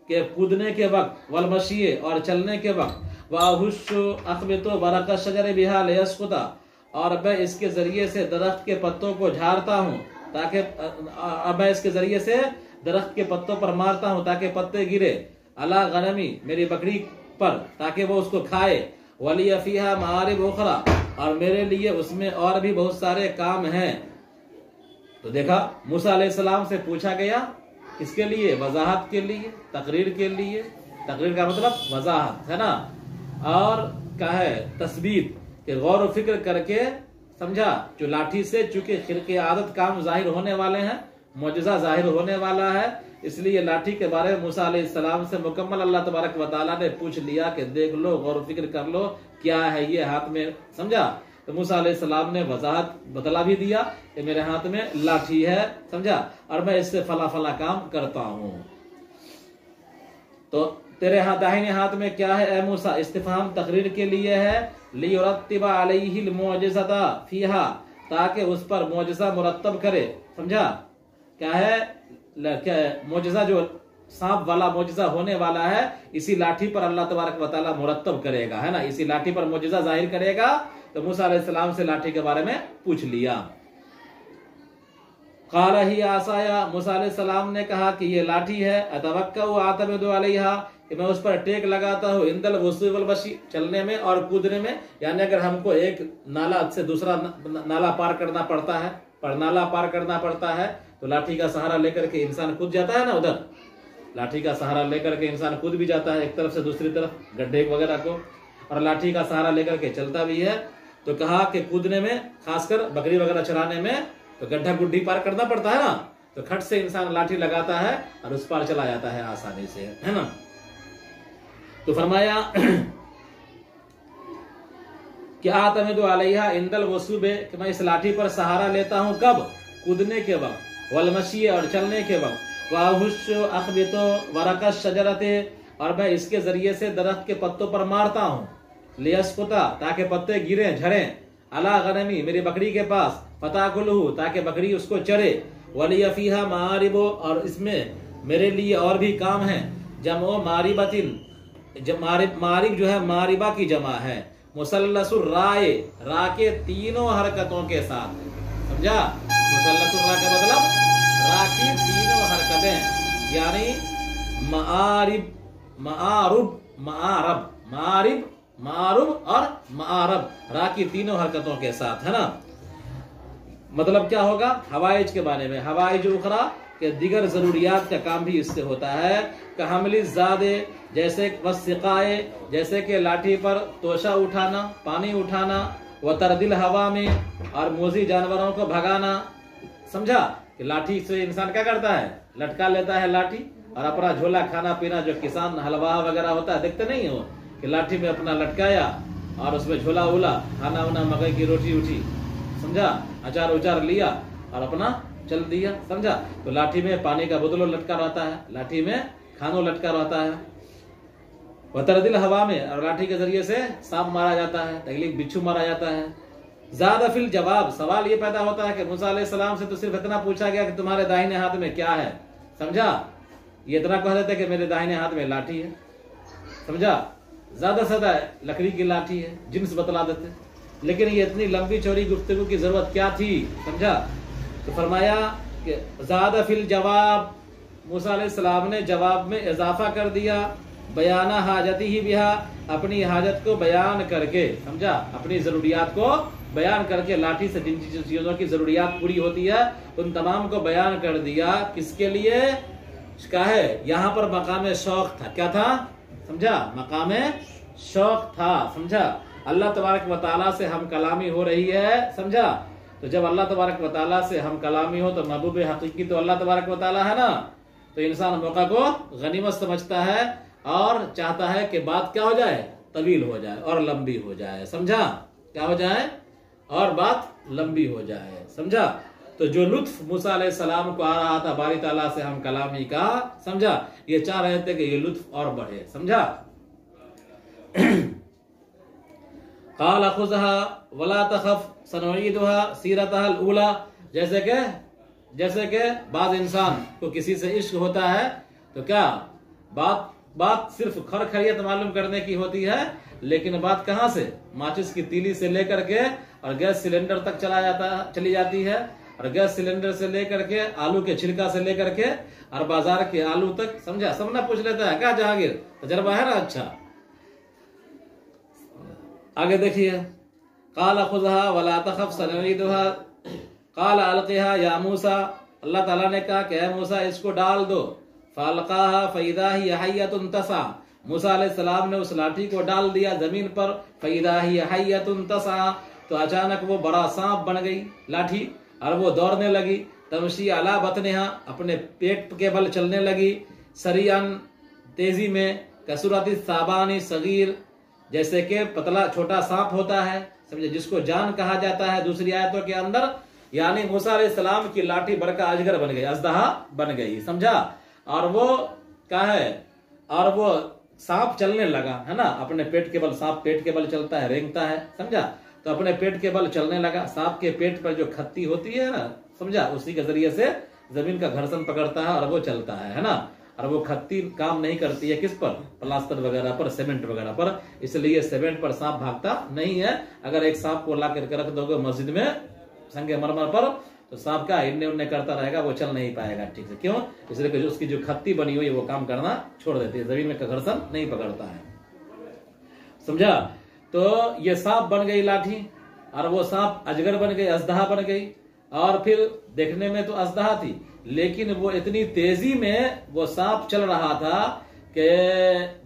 Speaker 2: के कूदने के वक्त, वल मशिये, और चलने के वक्त, वाहुशु अखबितु बरक़ शजर बिहा लियस्कुता, और मैं इसके जरिए से दरख्त के पत्तों को झाड़ता हूँ, ताकि मैं इसके जरिए से दरख्त के पत्तों पर मारता हूँ ताकि पत्ते गिरे, अला गनमी, मेरी बकरी पर, ताकि वो उसको खाए। वलिया फीहा मारिब उखरा, और मेरे लिए उसमें और भी बहुत सारे काम हैं। तो देखा, मूसा अलैहिस्सलाम से पूछा गया किसके लिए? वजाहत के लिए, तकरीर के लिए। तकरीर का मतलब वजाहत है ना, और क्या है? तस्बीत, कि गौर व फिक्र करके, समझा, जो लाठी से चूंकि खिरके आदत काम जाहिर होने वाले हैं, मौजज़ा जाहिर होने वाला है, इसलिए लाठी के बारे में मूसा अलैहिस्सलाम से मुकम्मल अल्लाह तबारक व तआला ने पूछ लिया कि देख लो, गौर व फिक्र कर लो, क्या है ये हाथ में, समझा। तो मूसा अलैहिस्सलाम ने वजाहत बतला भी दिया कि मेरे हाथ में लाठी है, समझा, और मैं इससे फला फला काम करता हूँ। तो तेरे हाथ दाहिने हाथ में क्या है ए मूसा? इस्तिफहाम तकरीर के लिए है। लियुरत्तिबा अलैहिल मुअजिज़ता फीहा, ताकि उस पर मुअजिज़ा मुरत्तब करे, समझा। क्या है? क्या मुअजिज़ा, जो सांप वाला मुअजिज़ा होने वाला है, इसी लाठी पर अल्लाह तबारक व तआला मुरत्तब करेगा, है ना, इसी लाठी पर मुअजिज़ा जाहिर करेगा। तो मूसा अलैहिस्सलाम से लाठी के बारे में पूछ लिया। क़ाल ही आसाया, मूसा अलैहिस्सलाम ने कहा कि ये लाठी है। अतवक्कउ आतमिदु अलैहा, कि मैं उस पर टेक लगाता हूँ। इंदल वुसूइ वल मशी, चलने में और कूदने में, यानी अगर हमको एक नाला से दूसरा नाला पार करना पड़ता है, पर नाला पार करना पड़ता है, तो लाठी का सहारा लेकर के इंसान कूद जाता है ना उधर। लाठी का सहारा लेकर के इंसान कूद भी जाता है एक तरफ से दूसरी तरफ, गड्ढे वगैरह को, और लाठी का सहारा लेकर के चलता भी है। तो कहा कि कूदने में, खासकर बकरी वगैरह चराने में, तो गड्ढा गुड्ढी पार करना पड़ता है ना, तो खट से इंसान लाठी लगाता है और उस पार चला जाता है आसानी से, है ना। तो फरमाया कि आतमिदु अलैहा इंदल वसूबे, कि मैं इस लाठी पर सहारा लेता हूँ कब? कूदने के वक्त। वल मशी, और चलने के वक्त। वाहुश्शु अखबितो वरकश शजरते, और मैं इसके जरिए से दरख्त के पत्तों पर मारता हूँ। लियस्कुता, ताकि पत्ते गिरे झड़ें। अला गनमी, मेरी बकरी के पास। फताकुलहु, ताकि बकरी उसको चरे। वलिया फीहा मारिबो, और इसमें मेरे लिए और भी काम है। जमो मारिबतिन, मारिब जो है मारिबा की जमा है। मुसल्लसुर राय, रा के तीनों हरकतों के साथ, समझा। मुसल्लसुर रा का मतलब रा की तीनों हरकतें, यानी मारिब, मारुब, मारब, मारिब, मारुब और मारब, रा की तीनों हरकतों के साथ, है ना। मतलब क्या होगा? हवाइज के बारे में, हवाइज उखरा के दिगर जरूरियात का काम भी इससे होता है। कहमली ज़ादे, जैसे वसिकाए, जैसे कि लाठी पर तोशा उठाना, पानी उठाना। व तरदिल हवा में, और मोजी जानवरों को भगाना, समझा। कि लाठी से इंसान क्या करता है? लटका लेता है लाठी, और अपना झोला खाना पीना, जो किसान हलवा वगैरह होता है, देखते नहीं हो कि लाठी में अपना लटकाया और उसमें झोला उला, खाना उना, मकई की रोटी उठी, समझा, अचार उचार लिया और अपना चल दिया, समझा। तो लाठी में पानी का बोतलो लटका रहता है, लाठी में खानो लटका रहता है। वतरदिल हवा में, और लाठी के जरिए से सांप मारा जाता है, तगलीफ बिच्छू मारा जाता है। ज़ादा फिल जवाब, सवाल ये पैदा होता है कि मूसा अलैहिस्सलाम से तो सिर्फ इतना पूछा गया कि तुम्हारे दाहिने हाथ में क्या है, समझा। ये इतना कह देते कि मेरे दाहिने हाथ में लाठी है, समझा। ज्यादा से ज्यादा लकड़ी की लाठी है, जिन्स बतला देते, लेकिन ये इतनी लंबी चौड़ी गुफ्तगू की जरूरत क्या थी, समझा। तो फरमाया कि ज़ादा फिल जवाब, मूसा अलैहिस्सलाम ने जवाब में इजाफा कर दिया। बयाना हाजती ही बिहा, अपनी हाजत को बयान करके, समझा, अपनी जरूरियात को बयान करके, लाठी से जिन चीजों की जरूरियात पूरी होती है उन तमाम को बयान कर दिया। किसके लिए? क्या है यहाँ पर मकाम शौक था, क्या था, समझा, मकाम शौक था, समझा। अल्लाह तबारक व तआला से हम कलामी हो रही है, समझा। तो जब अल्लाह तबारक व तआला से हम कलामी हो तो महबूब हकीकी तो अल्लाह तबारक व तआला है ना। तो इंसान मौका को गनीमत समझता है और चाहता है कि बात क्या हो जाए, तवील हो जाए और लंबी हो जाए, समझा, क्या हो जाए और बात लंबी हो जाए, समझा। तो जो लुत्फ मूसा अलैहिस्सलाम को आ रहा था बारी ताला से हम कलामी का, समझा, ये चाह रहे थे कि ये लुत्फ और बढ़े, समझा। क़ाल खुज़हा वला तखफ सनुईदुहा सीरतहल ऊला, जैसे कि बाज इंसान को किसी से इश्क होता है तो क्या बात सिर्फ खैरियत मालूम करने की होती है, लेकिन बात कहाँ से, माचिस की तीली से लेकर के और गैस सिलेंडर तक चली जाती है, और गैस सिलेंडर से लेकर के आलू के छिलका से लेकर के और बाजार के आलू तक, समझा। सब ना पूछ लेता है क्या जहांगीर, तजर्बा है ना, अच्छा, आगे देखिए, काला खुज़हा वला तखफ सनईदुहा काला अलक़िहा या मूसा, अल्लाह ताला ने कहा कि ऐ मूसा इसको डाल दो। फ़अल्क़ाहा फ़इज़ा हिय हय्यतुन तसा, मूसा अलैहिस्सलाम ने उस लाठी को डाल दिया जमीन पर। फ़इज़ा हिय हय्यतुन तसा, तो अचानक वो बड़ा सांप बन गई लाठी और वो दौड़ने लगी। तमशी अला बतनिहा, अपने पेट के बल चलने लगी। सरियन, तेजी में। कसुरति साबानी सगीर, जैसे कि पतला छोटा सांप होता है, समझे, जिसको जान कहा जाता है दूसरी आयतों के अंदर। यानी मूसा अलैहिस्सलाम की लाठी बड़का अजगर बन गई, अजदहा बन गई, समझा। और वो क्या है, और वो सांप चलने लगा, है ना, अपने पेट के बल। सांप पेट के बल चलता है, रेंगता है, समझा। तो अपने पेट के बल चलने लगा। सांप के पेट पर जो खत्ती होती है ना, समझा, उसी के जरिए से जमीन का घर्षण पकड़ता है और वो चलता है ना। और वो खत्ती काम नहीं करती है किस पर, प्लास्टर वगैरह पर, सीमेंट वगैरह पर, इसलिए सीमेंट पर सांप भागता नहीं है। अगर एक सांप को ला करके रख दोगे मस्जिद में संगे मरमर पर, तो सांप का इन्ने उन्ने करता रहेगा, वो चल नहीं पाएगा ठीक से। क्यों? इसलिए उसकी जो खत्ती बनी हुई है वो काम करना छोड़ देती है, जमीन में घर्षण नहीं पकड़ता है, समझा। तो ये सांप बन गई लाठी, और वो सांप अजगर बन गई, अजदहा बन गई। और फिर देखने में तो अजदहा थी, लेकिन वो इतनी तेजी में वो सांप चल रहा था कि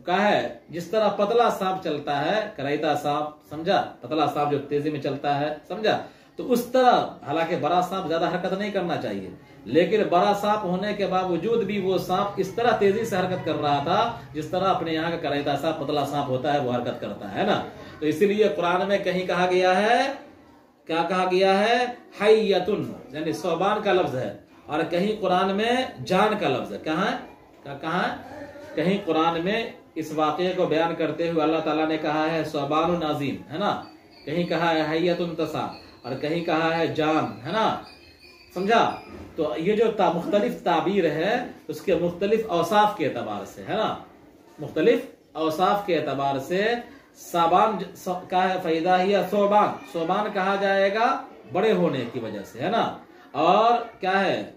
Speaker 2: क्या है, जिस तरह पतला सांप चलता है, करैता सांप, समझा, पतला सांप जो तेजी में चलता है, समझा, तो उस तरह। हालांकि बड़ा सांप ज्यादा हरकत नहीं करना चाहिए, लेकिन बड़ा सांप होने के बावजूद भी वो सांप इस तरह तेजी से हरकत कर रहा था जिस तरह अपने यहाँ का करैता सांप, पतला सांप होता है, वो हरकत करता है ना। तो इसीलिए कुरान में कहीं कहा गया है, क्या कहा गया है, हय्यतुन, यानी सोबान का लफ्ज है, और कहीं कुरान में जान का लफ्ज है। कहाँ है? कहीं कुरान में इस वाक़े को बयान करते हुए अल्लाह ताला ने कहा है सोबानुन अज़ीम, है ना, कहीं कहा है हय्यतुन तसा, और कहीं कहा है जान, है ना, समझा। तो ये जो मुख्तलिफ ताबीर है उसके मुख्तलिफ औसाफ के एतबार से, है ना, मुख्तलिफ औसाफ के एतबार से साबान का है फ़इज़ा हिय सोबान, सोबान कहा जाएगा बड़े होने की वजह से, है ना। और क्या है,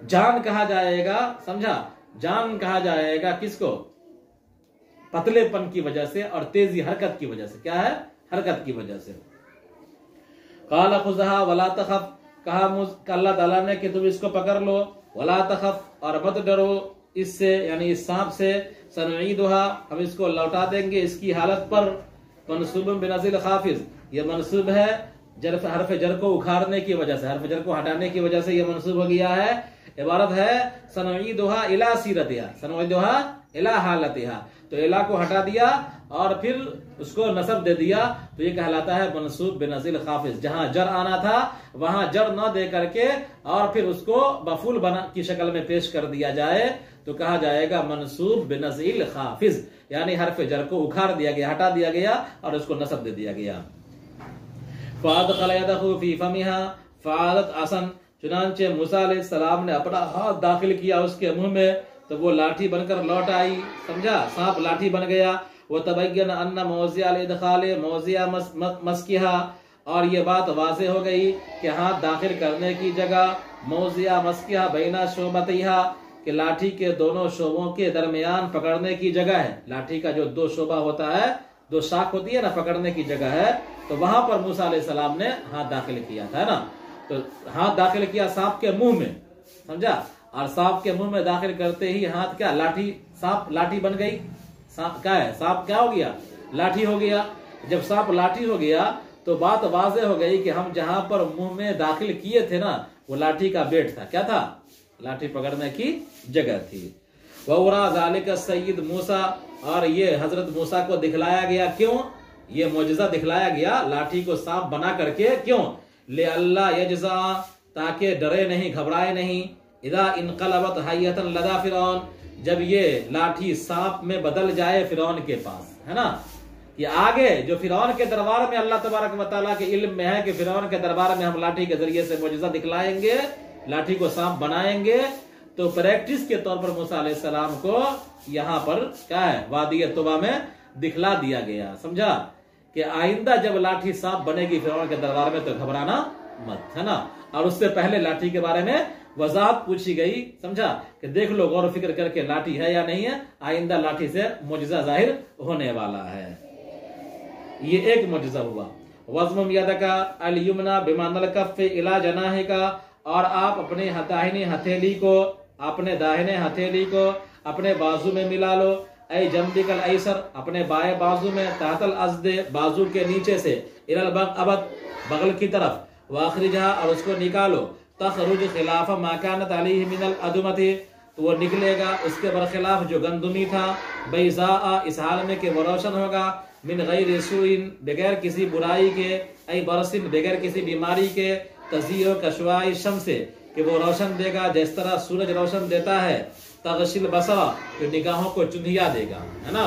Speaker 2: जान कहा जाएगा, समझा, जान कहा जाएगा किसको, पतलेपन की वजह से और तेजी हरकत की वजह से। क्या है? हरकत की वजह से। काला खुज़हा वला तखफ, कहा अल्लाह ताला ने कि तुम इसको पकड़ लो, वला तखफ, और मत डरो इससे, यानी इस सांप से। सनईदुहा, हम इसको लौटा देंगे इसकी हालत पर। मनसूब बिनज़िल खाफिज, ये मनसूब है हरफ जर को उखाड़ने की वजह से, हरफ जर को हटाने की वजह से ये मनसूब हो गया है। इबारत है सनईदुहा इला सीरतिहा, सनईदुहा इला हालतिहा, तो इला को हटा दिया और फिर उसको नसब दे दिया, तो ये कहलाता है मनसूब बिनज़िल खाफिज। जहां जर आना था वहां जर न दे करके और फिर उसको मफूल बना की शक्ल में पेश कर दिया जाए तो कहा जाएगा मनसूब बिनज़िल खाफिज, यानी हरफ जर को उखाड़ दिया गया, हटा दिया गया और उसको नसब दे दिया गया। फ़अदख़ल यदहु फ़ी फ़मिहा फ़अदत असन, चुनांचे मूसा अलैहिस्सलाम ने अपना हाथ दाखिल किया उसके मुंह में, तो वो लाठी बनकर लौट आई, समझा, सांप लाठी बन गया। वो तबय्यन अन्ना मौज़िअल इदख़ाल मौज़िअ मस्किहा, और ये बात वाज़े हो गई कि हाथ दाखिल करने की जगह मौज़िअ मस्किहा बैना शोबतिहा, कि लाठी के दोनों शोबों के दरमियान पकड़ने की जगह है। लाठी का जो दो शोबा होता है, दो शाख होती है ना, पकड़ने की जगह है, तो वहां पर मूसा अलैहिस्सलाम ने हाथ दाखिल किया था ना। तो हाथ दाखिल किया सांप के मुंह में, समझा, और सांप के मुंह में दाखिल करते ही हाथ क्या, लाठी, सांप लाठी बन गई। सांप क्या है, सांप क्या हो गया, लाठी हो गया। जब सांप लाठी हो गया तो बात वाज़े हो गई कि हम जहां पर मुंह में दाखिल किए थे ना, वो लाठी का बेट था। क्या था? लाठी पकड़ने की जगह थी। वउरा ज़ालिका सय्यद मूसा, और ये हजरत मूसा को दिखलाया गया। क्यों ये मौजज़ा दिखलाया गया लाठी को सांप बना करके? क्यों? ले अल्लाह यजज़ा, ताकि डरे नहीं, घबराए नहीं। इदा इनक़लबत हय्यतन लदा फ़िरौन, जब ये लाठी सांप में बदल जाए फिरौन के पास, है ना, कि आगे जो फिरौन के दरबार में अल्लाह तबारक व तआला के इल्म में है कि फिरौन के दरबार में हम लाठी के जरिए से मौजज़ा दिखलाएंगे, लाठी को सांप बनाएंगे। तो प्रैक्टिस के तौर पर मूसा अलैहिस्सलाम को यहाँ पर क्या है, वादी तौबा में दिखला दिया गया, समझा, कि आइंदा जब लाठी सांप बनेगी फिरौन के दरबार में तो घबराना मत, है ना। और उससे पहले लाठी के बारे में वजाहत पूछी गई, समझा, कि देख लो गौर फिक्र करके लाठी है या नहीं है, आइंदा लाठी से मुजजा जाहिर होने वाला है। ये एक मुजजा हुआ। वज़्म यदका अल युमना बिमानल कफ़ इला जनाहिका, और आप अपने दाहिने हथेली को, अपने दाहिने हथेली को अपने बाजू में मिला लो। ऐ जंबिकल ऐसर, अपने बाएं बाजू में, तहतल अज़दे, बाजू के नीचे से, इलल अबद, बगल की तरफ, वाखरिजहा, और उसको निकालो, तखरुज खिलाफ माकानत अलैहि मिनल अदमति, तो वो निकलेगा उसके बरखिलाफ जो गंदुमी था, बैज़ा, इस हाल में कि वो रोशन होगा, मिन गैर सुइन, बगैर किसी बुराई के, ऐ बरसिन, बगैर किसी बीमारी के, तज़ीओ कशवाई शम्स से, कि वो रोशन देगा जिस तरह सूरज रोशन देता है, तगशिल बसरा, जो निगाहों को चुंधिया देगा, है ना।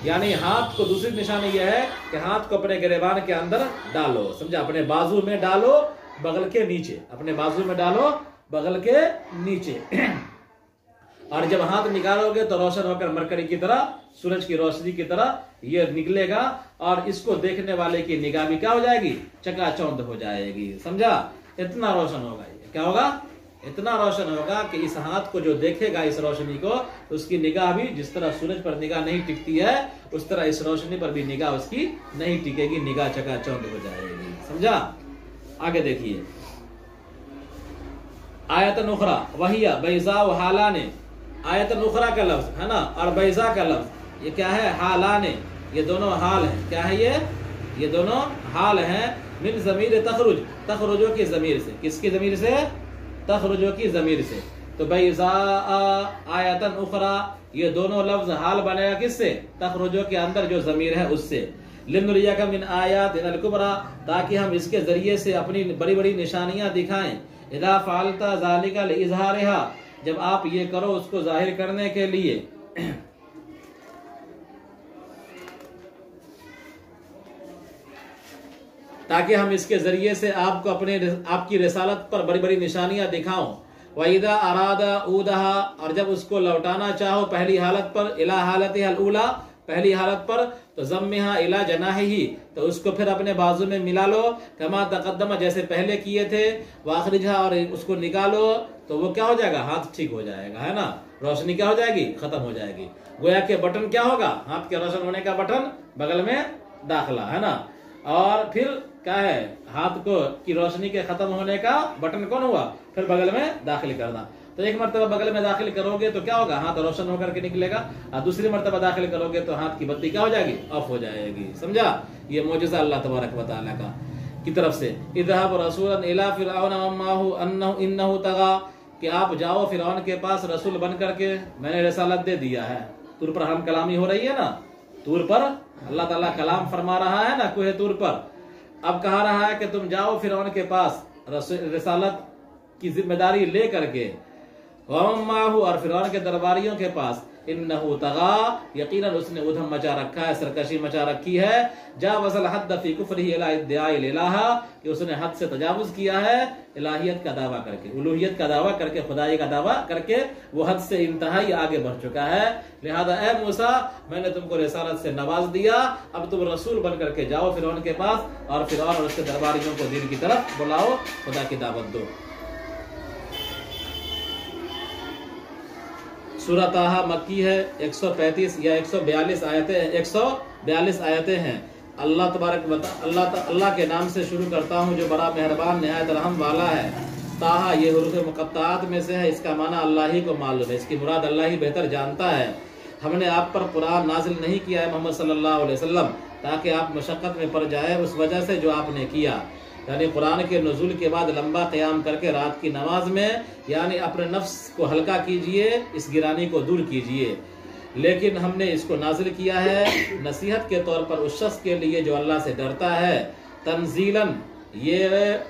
Speaker 2: यानी हाथ को, दूसरी निशानी यह है कि हाथ को अपने गिरेबान के अंदर डालो, समझा, अपने बाजू में डालो, बगल के नीचे, अपने बाजू में डालो, बगल के नीचे। और जब हाथ निकालोगे तो रोशन होकर मरकरी की तरह, सूरज की रोशनी की तरह ये निकलेगा, और इसको देखने वाले की निगाह भी क्या हो जाएगी, चकाचौंध हो जाएगी, समझा। इतना रोशन होगा, ये क्या होगा, इतना रोशन होगा कि इस हाथ को जो देखेगा, इस रोशनी को, उसकी निगाह भी, जिस तरह सूरज पर निगाह नहीं टिकती है, उस तरह इस रोशनी पर भी निगाह उसकी नहीं टिकेगी, निगाह चकाचौंध हो जाएगी, समझा। आगे देखिए, आयत नुखरा वहिया बैज़ा व हालाने, आयत नुखरा का लफ्ज है ना, और बैज़ा का लफ्ज, ये क्या है, हालाने, ये दोनों हाल है, क्या है ये दोनों हाल है, मिन ज़मीर तखरुज, तखरुजो की ज़मीर से, किसकी ज़मीर से, तखरुजो की ज़मीर से। तो बैज़ा आयतन उखरा, ये दोनों लफ्ज हाल बनेगा किससे, तखरुजो के अंदर जो ज़मीर है उससे। लिनुरियका मिन आयातिल कुबरा, ताकि हम इसके जरिए से अपनी बड़ी बड़ी निशानियां दिखाएं। इदा फालता ज़ालिका लिइज़हारिहा, जब आप ये करो उसको जाहिर करने के लिए। ताकि हम इसके जरिए से आपको आपकी रिसालत पर बड़ी बड़ी निशानियां दिखाऊं। वईदा अरादा ऊदहा, और जब उसको लौटाना चाहो पहली हालत पर, इला हालत उला, पहली हालत पर, तो ज़म्मिहा इला जनाहिही, तो उसको फिर अपने बाजू में मिला लो, कमा तक़द्दम, जैसे पहले किए थे, वाखरिजहा, और उसको निकालो, तो वो क्या हो जाएगा, हाथ ठीक हो जाएगा, है ना, रोशनी क्या हो जाएगी, खत्म हो जाएगी। गोया के बटन क्या होगा, हाथ के रोशन होने का बटन बगल में दाखिला, है ना, और फिर क्या है, हाथ को की रोशनी के खत्म होने का बटन कौन हुआ, फिर बगल में दाखिल करना। तो एक मरतबा बगल में दाखिल करोगे तो क्या होगा, हाथ रोशन होकर के निकलेगा, और दूसरी मरतबा दाखिल करोगे तो हाथ की बत्ती क्या हो जाएगी, ऑफ हो जाएगी, समझा। ये मौजज़ा अल्लाह तबारक व तआला का की तरफ से। इज़हब रसूलन इला फिरऔन वम्माहु अन्नहु इन्नहु तगा, कि आप जाओ फिरौन के पास रसूल बन करके, मैंने रिसालत दे दिया है। तूर पर हम कलामी हो रही है ना, तूर पर अल्लाह ताला कलाम फरमा रहा है ना, कोहे तूर पर। अब कहा रहा है कि तुम जाओ फिरौन के पास रिसालत की जिम्मेदारी ले करके, और फिरौन के दरबारियों के पास, इन्नहु तगा, यकीनन उसने उधम मचा रखा है, सरकशी मचा रखी है, जा वसल हद फी कुफ्रिही इला इद्दिआइल इलाहा, कि उसने हद से तजावुज किया है इलाहियत का दावा करके, उलूहियत का दावा करके, खुदाई का दावा करके वो हद से इंतहाई आगे बढ़ चुका है। लिहाजा ए मूसा, मैंने तुमको रिसालत से नवाज दिया, अब तुम रसूल बन करके जाओ फिरौन के पास, और फिरौन और उसके दरबारियों को दीन की तरफ बुलाओ, खुदा की दावत दो। सूरह ताहा मक्की है, 135 या 142 आयतें, 142 आयतें हैं। अल्लाह के नाम से शुरू करता हूँ जो बड़ा मेहरबान निहायत रहम वाला है। ताहा ये हुरूफ मुक़त्ताआत में से है, इसका माना अल्लाह ही को मालूम है, इसकी मुराद अल्लाह ही बेहतर जानता है। हमने आप पर कुरान नाजिल नहीं किया है मोहम्मद सल्लल्लाहु अलैहि वसल्लम, ताकि आप मशक्क़त में पड़ जाए उस वजह से जो आपने किया, यानी कुरान के नुज़ूल के बाद लंबा क़याम करके रात की नमाज में, यानी अपने नफ्स को हल्का कीजिए, इस गिरानी को दूर कीजिए। लेकिन हमने इसको नाजिल किया है नसीहत के तौर पर उस शख्स के लिए जो अल्लाह से डरता है। तंजीलन, ये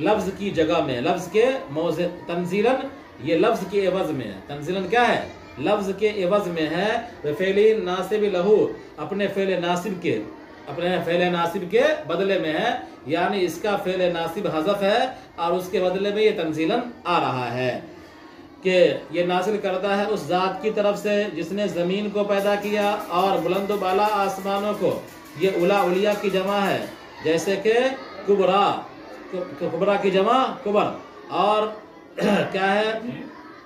Speaker 2: लफ्ज़ की जगह में, लफ्ज़ के मौज़े, तंजीलन ये लफ्ज़ के एवज़ में है। तंजीलन क्या है, लफ्ज़ के एवज़ में है। फ़ेली नासिब लहू, अपने फ़ेल नासिब के, अपने फ़ेल नासिब के बदले में है, यानी इसका फ़ेल नासिब हज़फ है और उसके बदले में ये तंजीलन आ रहा है कि ये नासिल करता है उस ज़ात की तरफ से जिसने ज़मीन को पैदा किया और बुलंद बाला आसमानों को। ये उला उलिया की जमा है, जैसे कि कुबरा, कुबरा की जमा कुबर, और क्या है,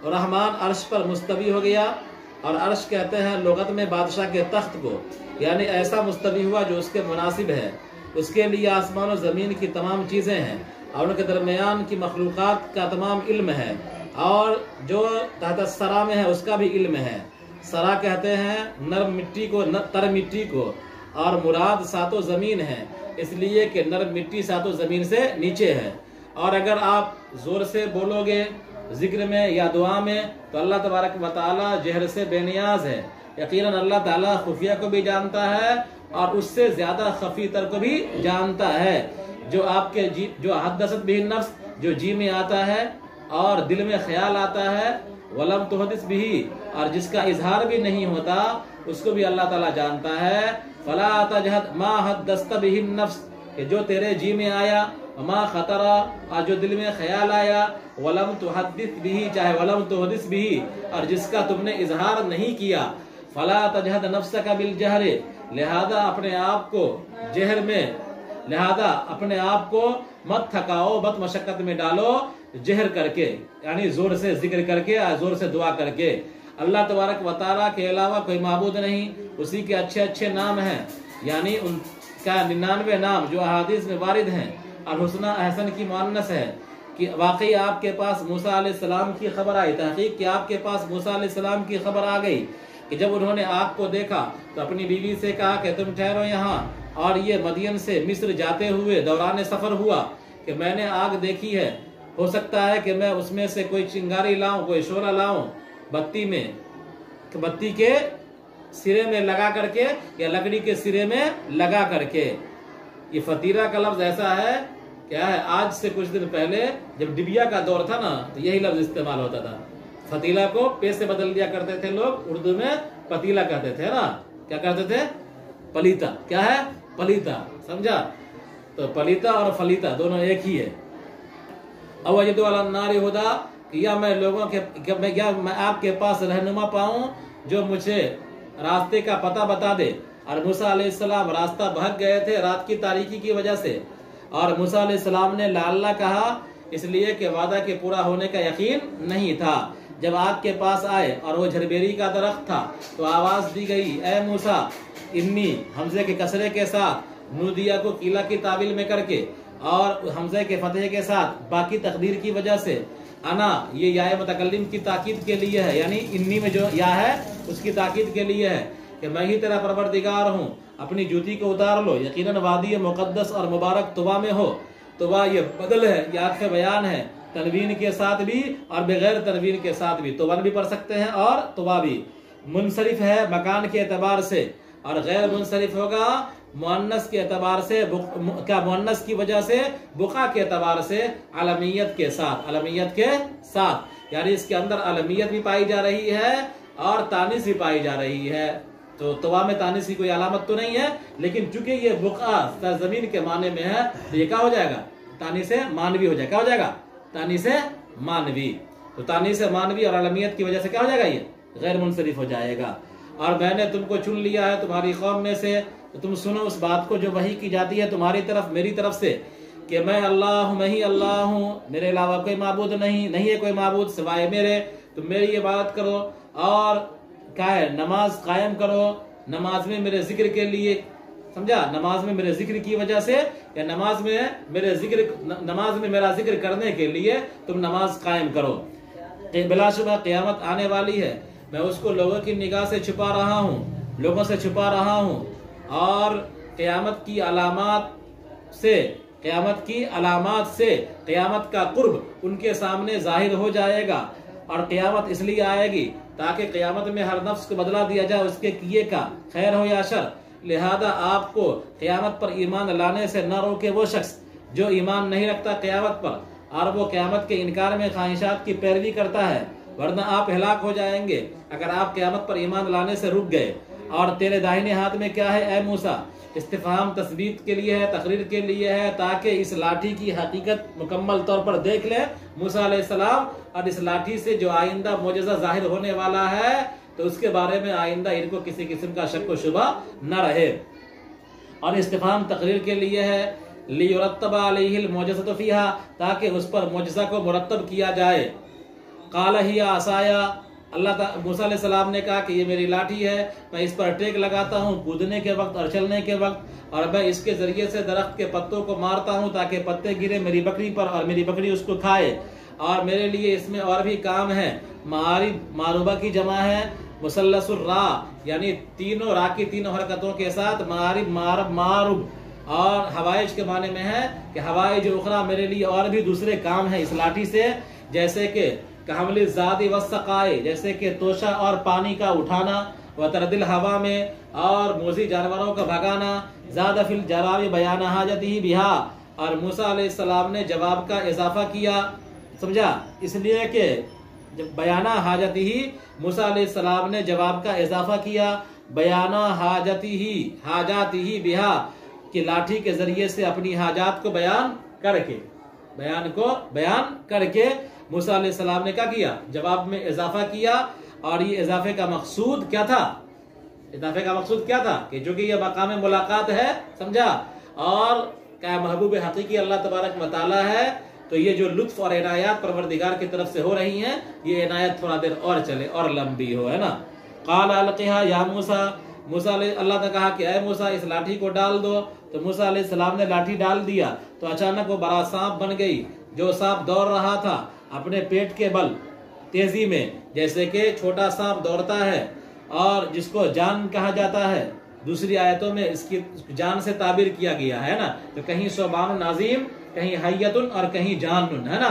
Speaker 2: रहमान अर्श पर मुस्तवी हो गया। और अर्श कहते हैं लुगत में बादशाह के तख्त को, यानी ऐसा मुस्तवी हुआ जो उसके मुनासिब है। उसके लिए आसमान और ज़मीन की तमाम चीज़ें हैं और उनके दरमियान की मखलूक़ात का तमाम इल्म है, और जो तहत सरा में है उसका भी इल्म है। सरा कहते हैं नरम मिट्टी को, तर मिट्टी को, और मुराद सातों ज़मीन है, इसलिए कि नरम मिट्टी सातों ज़मीन से नीचे है। और अगर आप ज़ोर से बोलोगे जिक्र में या दुआ में तो अल्लाह तबारक व तआला जहर से बेनियाज है। यकीनन अल्लाह ताला खुफिया को भी जानता है और उससे ज्यादा खफी तर को भी जानता है। जो आपके जी, जो हदसत बिही नफ्स, जो जी में आता है और दिल में ख्याल आता है, वलम तुहदिस बिही, और जिसका इजहार भी नहीं होता उसको भी अल्लाह ताला जानता है। फला तजहद मा हदस्त बिही नफ्स, कि जो तेरे जी में आया, मा खतरा, और जो दिल में ख्याल आया, वलम तुहद्दिस बिही, चाहे वलम तुहदिस बिही, और जिसका तुमने इजहार नहीं किया। फला तजहद नफ्सका बिल जहरे, लिहाजा अपने आप को जहर में, लिहाजा अपने आप को मत थकाओ, मत मशक्कत में डालो, जहर करके, यानी जोर से जिक्र करके, जोर से दुआ करके। अल्लाह तबारक व तआला के अलावा कोई माबूद नहीं, उसी के अच्छे अच्छे नाम हैं, यानी उनका 99 नाम जो अहादीस में वारिद हैं। और हुस्ना अहसन की मुअन्नस है कि वाकई आपके पास मूसा अलैहिस्सलाम की खबर आई, तहकीक कि आपके पास मूसा अलैहिस्सलाम की खबर आ गई कि जब उन्होंने आग को देखा तो अपनी बीवी से कहा कि तुम ठहरो यहाँ, और ये मदियन से मिस्र जाते हुए दौरान सफर हुआ कि मैंने आग देखी है, हो सकता है कि मैं उसमें से कोई चिंगारी लाऊं, कोई शोला लाऊं, बत्ती में, बत्ती के सिरे में लगा करके या लकड़ी के सिरे में लगा करके। ये फतीरा का लफ्ज ऐसा है, क्या है, आज से कुछ दिन पहले जब डिबिया का दौर था ना, तो यही लफ्ज इस्तेमाल होता था। फतीला को पे से बदल दिया करते थे लोग, उर्दू में पतीला कहते थे ना, क्या कहते थे, पलीता। क्या है, पलीता, समझा? तो पलीता और फलीता दोनों एक ही है। अवजदु अला नारी हुदा, या मैं लोगों के, मैं आपके पास रहनुमा पाऊं जो मुझे रास्ते का पता बता दे। और मूसा अलैहिस्सलाम रास्ता भाग गए थे रात की तारीकी की वजह से, और मूसा अलैहिस्सलाम ने ला अल्लाह कहा, इसलिए कि वादा के पूरा होने का यकीन नहीं था। जब आग के पास आए और वो झरबेरी का दरख्त था तो आवाज दी गई, ए मूसा, इन्नी हमजे के कसरे के साथ, नूदिया को किला की तावील में करके, और हमजे के फतेह के साथ बाकी तकदीर की वजह से, अना ये या मुतकल्लिम की ताकीद के लिए है, यानी इन्नी में जो या है उसकी ताकीद के लिए है कि मैं ही तेरा परवरदिगार हूँ। अपनी जूती को उतार लो, यकीनन वादी मुकद्दस और मुबारक तुबा में हो। तुबा ये बदल है, याद से बयान है, तनवीन के साथ भी और बगैर तनवीन के साथ भी, तुबन भी पढ़ सकते हैं और तुबा भी। मुनसरिफ है मकान के एतबार से, और गैर मुनसरिफ होगा मुअन्नस के एतबार से, क्या मुअन्नस की वजह से, बुका के एतबार से, अलमियत के साथ, अलमियत के साथ, यानी इसके अंदर अलमियत भी पाई जा रही है और तानिस भी पाई जा रही है। तो तुबा में तानिस की कोई अलामत तो नहीं है, लेकिन चूंकि ये बुका सरजमीन के माने में है तो ये क्या हो जाएगा, तानी से मानवी हो जाएगा। क्या हो जाएगा, तानी से मानवी। तो तानी से मानवी और अलमियत की वजह से क्या हो जाएगा, ये गैर मुनसरिफ हो जाएगा। और मैंने तुमको चुन लिया है तुम्हारी कौम में से, तो तुम सुनो उस बात को जो वही की जाती है तुम्हारी तरफ, मेरी तरफ से, कि मैं अल्लाह हूँ, मैं ही अल्लाह हूँ, मेरे अलावा कोई माबूद नहीं, नहीं है कोई माबूद सिवाय मेरे। तुम मेरी इबादत करो और क्या है, नमाज कायम करो, नमाज में मेरे जिक्र के लिए, समझा, नमाज में मेरे जिक्र की वजह से, या नमाज में मेरे जिक्र, नमाज में मेरा जिक्र करने के लिए तुम नमाज कायम करो। बिलाशुबा क़यामत आने वाली है, मैं उसको लोगों की निगाह से छुपा रहा हूँ, लोगों से छुपा रहा हूँ, और क़यामत की अलामात से, क़यामत की अलामात से क़यामत का कुर्ब उनके सामने जाहिर हो जाएगा। और क़यामत इसलिए आएगी ताकि क़यामत में हर नफ्स को बदला दिया जाए उसके किए का, खैर हो या शर। लिहाजा आपको क़यामत पर ईमान लाने से न रोके वो शख्स जो ईमान नहीं रखता क़यामत पर, और वो क़यामत के इनकार में ख्वाहिशात की पैरवी करता है, वरना आप हिलाक हो जाएंगे अगर आप क़यामत पर ईमान लाने से रुक गए। और तेरे दाहिने हाथ में क्या है ए मूसा, इस्तिफहाम तस्बीत के लिए है, तकरीर के लिए है, ताकि इस लाठी की हकीकत मुकम्मल तौर पर देख ले मूसा अलैहिस्सलाम, और इस लाठी से जो आइंदा मोजज़ा जाहिर होने वाला है तो उसके बारे में आइंदा इनको किसी किस्म का शक व शुबा न रहे। और इस्तिफहाम तकरीर के लिए है लियुरत्तबा अलैहिल मुअज्जज़तु फीहा, ताकि उस पर मुअज्जज़ा को मुरत्तब किया जाए। क़ाल हिया असाया, मूसा अलैहिस्सलाम ने कहा कि ये मेरी लाठी है, मैं इस पर टेक लगाता हूँ कूदने के वक्त और चलने के वक्त, और मैं इसके जरिए से दरख्त के पत्तों को मारता हूँ ताकि पत्ते गिरे मेरी बकरी पर और मेरी बकरी उसको खाए। और मेरे लिए इसमें और भी काम है। मारिब मारूबा की जमा है मुसल्लसुर रा, यानी तीनों रा की तीनों हरकतों के साथ मारिब मारब मारूब। और हवाइज के माने में है कि हवाइज उखरा, मेरे लिए और भी दूसरे काम है इस लाठी से, जैसे कि कहमली ज़ादी वस्सक़ाए, जैसे कि तोशा और पानी का उठाना, व तरदिल हवा में, और मोजी जानवरों का भगाना, ज़ादा फिल जवाब बयान हाजती बिहा, और मूसा अलैहिस्सलाम ने जवाब का इजाफा किया, समझा, इसलिए कि जब बयाना हाजती ही, मूसा अलैहिस्सलाम ने जवाब का इजाफा किया बयाना हाजती ही बिहा, कि लाठी के जरिए से अपनी हाजात को बयान करके मूसा अलैहिस्सलाम ने क्या किया, जवाब में इजाफा किया। और ये इजाफे का मकसूद क्या था? इजाफे का मकसूद क्या था कि जो कि ये मकाम मुलाकात है, समझा, और क्या महबूब हकीकी अल्लाह तबारक व तआला है, तो ये जो लुत्फ और इनायत परवरदिगार की तरफ से हो रही हैं, ये इनायत थोड़ा देर और चले और लंबी हो, है ना। क़ाल अलक़िहा या मूसा, अल्लाह ने कहा कि ऐ मूसा इस लाठी को डाल दो। तो मूसा अलैहिस्सलाम ने लाठी डाल दिया, तो अचानक वो बड़ा सांप बन गई। जो सांप दौड़ रहा था अपने पेट के बल तेजी में, जैसे कि छोटा सांप दौड़ता है, और जिसको जान कहा जाता है, दूसरी आयतों में इसकी जान से ताबीर किया गया है ना, तो कहीं सोबान नाजीम, कहीं हय्यतुन और कहीं जाननुन, है ना।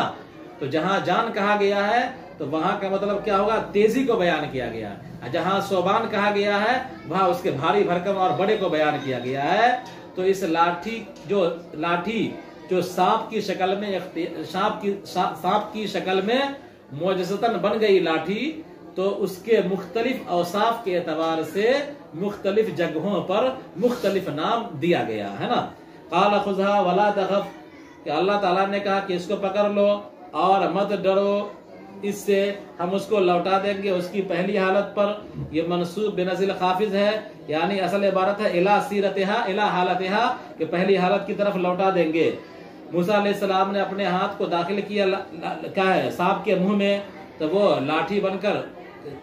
Speaker 2: तो जहां जान कहा गया है तो वहां का मतलब क्या होगा, तेजी को बयान किया गया है। जहां सोबान कहा गया है वहां उसके भारी भरकम और बड़े को बयान किया गया है। तो इस लाठी जो सांप की शक्ल में, सांप की शक्ल में मुअज्जज़तन बन गई लाठी, तो उसके मुख्तलिफ औसाफ के एतबार से मुख्तलिफ जगहों पर मुख्तलिफ नाम दिया गया है ना। क़ाल खुज़हा वला तख़फ़, कि अल्लाह ताला ने कहा कि इसको पकड़ लो और मत डरो, इससे हम उसको लौटा देंगे उसकी पहली हालत पर। ये मनसूब बिनज़िल खाफिज है, यानी असल इबारत है इला सीरतिहा इला हालतिहा, कि पहली हालत की तरफ लौटा देंगे। मूसा अलैहिस्सलाम ने अपने हाथ को दाखिल किया क्या है सांप के मुंह में, तो वो लाठी बनकर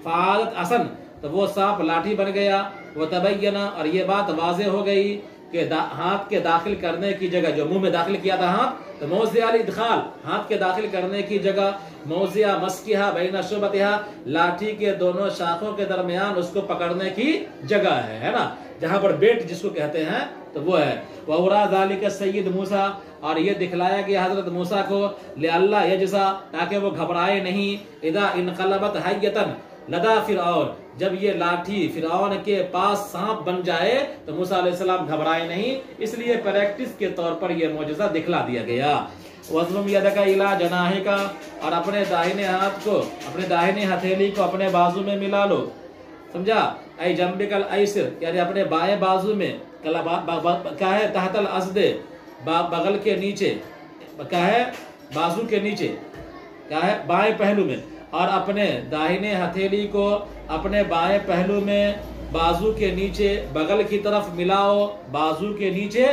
Speaker 2: फ़ाअलत असन, तो वो सांप लाठी बन गया। वो तबय्यना, और ये बात वाज़े हो गई कि हाथ के दाखिल करने की जगह, जो मुंह में दाखिल किया था हाथ, तो मौज़िअ इदखाल, हाथ के दाखिल करने की जगह, मौज़िअ मस्किहा बैन शुबतिहा, लाठी के दोनों शाखों के दरमियान उसको पकड़ने की जगह है ना, जहां पर बेट जिसको कहते हैं, तो वो है। वहुरा ज़ालिका सय्यद मूसा, और ये दिखलाया गया हजरत मूसा को, लिअल्ला यजज़ा, ताकि वो घबराए नहीं, इदा इनक़लबत हय्यतन लदा फिरऔन, जब ये लाठी फिरऔन के पास सांप बन जाए तो मूसा अलैहिस्सलाम घबराए नहीं, इसलिए प्रैक्टिस के तौर पर यह मौजज़ा दिखला दिया गया। वज़्लुम यदका इला जनाहिका, और अपने दाहिने हाथ को, अपने दाहिने हथेली को अपने बाजू में मिला लो, समझा। ऐ जंबिकल ऐसिर, यानी अपने बाएं बाजू में, क्या है तहतल असदे, बगल के नीचे, क्या है बाजू के नीचे, क्या है बाएं पहलू में, और अपने दाहिने हथेली को अपने बाएं पहलू में बाजू के नीचे बगल की तरफ मिलाओ। बाजू के नीचे,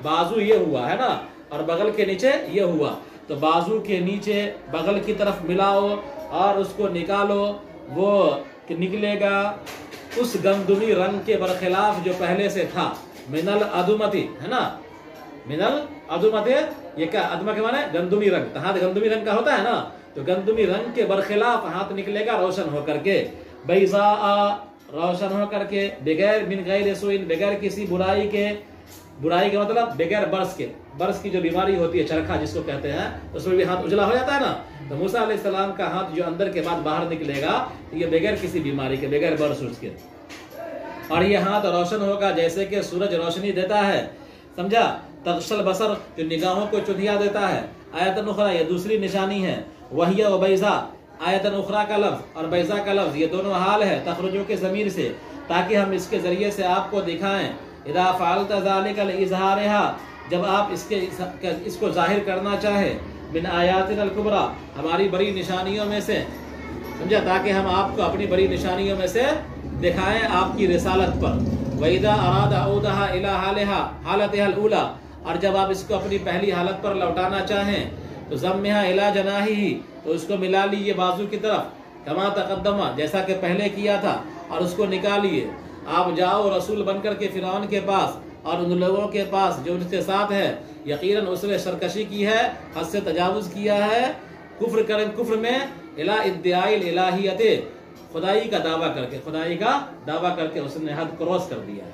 Speaker 2: बाजू ये हुआ है ना, और बगल के नीचे ये हुआ, तो बाजू के नीचे बगल की तरफ मिलाओ और उसको निकालो। वो निकलेगा उस गंदुमी रंग के बरखिलाफ जो पहले से था, मिनल अदुमती, है ना, मिनल अदुमती, ये क्या अदमा के माने गंदुमी रंग, तो हाथ गंदुमी रंग का होता है ना, तो गंदुमी रंग के बरखिलाफ हाथ निकलेगा, रोशन होकर के, बैज़ा, रोशन होकर के, बगैर मिन गैर सुइन, बगैर किसी बुराई के, बुराई का मतलब बगैर बर्स के, बर्स की जो बीमारी होती है चरखा जिसको कहते हैं, उसमें भी हाथ उजला हो जाता है ना, तो मूसा अलैहिस्सलाम का हाथ जो अंदर के बाद बाहर निकलेगा, ये बगैर किसी बीमारी के, बगैर बर्स उसके, और ये हाथ रोशन होगा जैसे कि सूरज रोशनी देता है, समझा। तगशल बसर, जो निगाहों को चुधिया देता है। आयतन उखरा, ये दूसरी निशानी है। वहिया व बैज़ा, आयतन उखरा का लफ्ज और बैज़ा का लफ्ज, ये दोनों हाल है तखरुजो के ज़मीर से, ताकि हम इसके जरिए से आपको दिखाएं। इदा फ़अलता ज़ालिका लिइज़हारिहा, जब आप इसको जाहिर करना चाहे, मिन आयातिल कुबरा, हमारी बड़ी निशानियों में से, समझा, ताकि हम आपको अपनी बड़ी निशानियों में से दिखाएं आपकी रिसालत पर। वइदा अरादा औदहा इला हालिहा हालतिहा अल-ऊला, और जब आप इसको अपनी पहली हालत पर लौटाना चाहें तो ज़म्मिहा इला जनाही, तो उसको मिला लीजिए बाजू की तरफ, कमा तक़द्दमा, जैसा कि पहले किया था, और उसको निकालिए। आप जाओ रसूल बनकर के फ़िरौन के पास और उन लोगों के पास जो उनके साथ है, यकीनन उसने सरकशी की है, हद से तजावुज़ किया है, कुफ्र में इला इद्दिआइल इलाहियत, खुदाई का दावा करके उसने हद क्रॉस कर दिया है।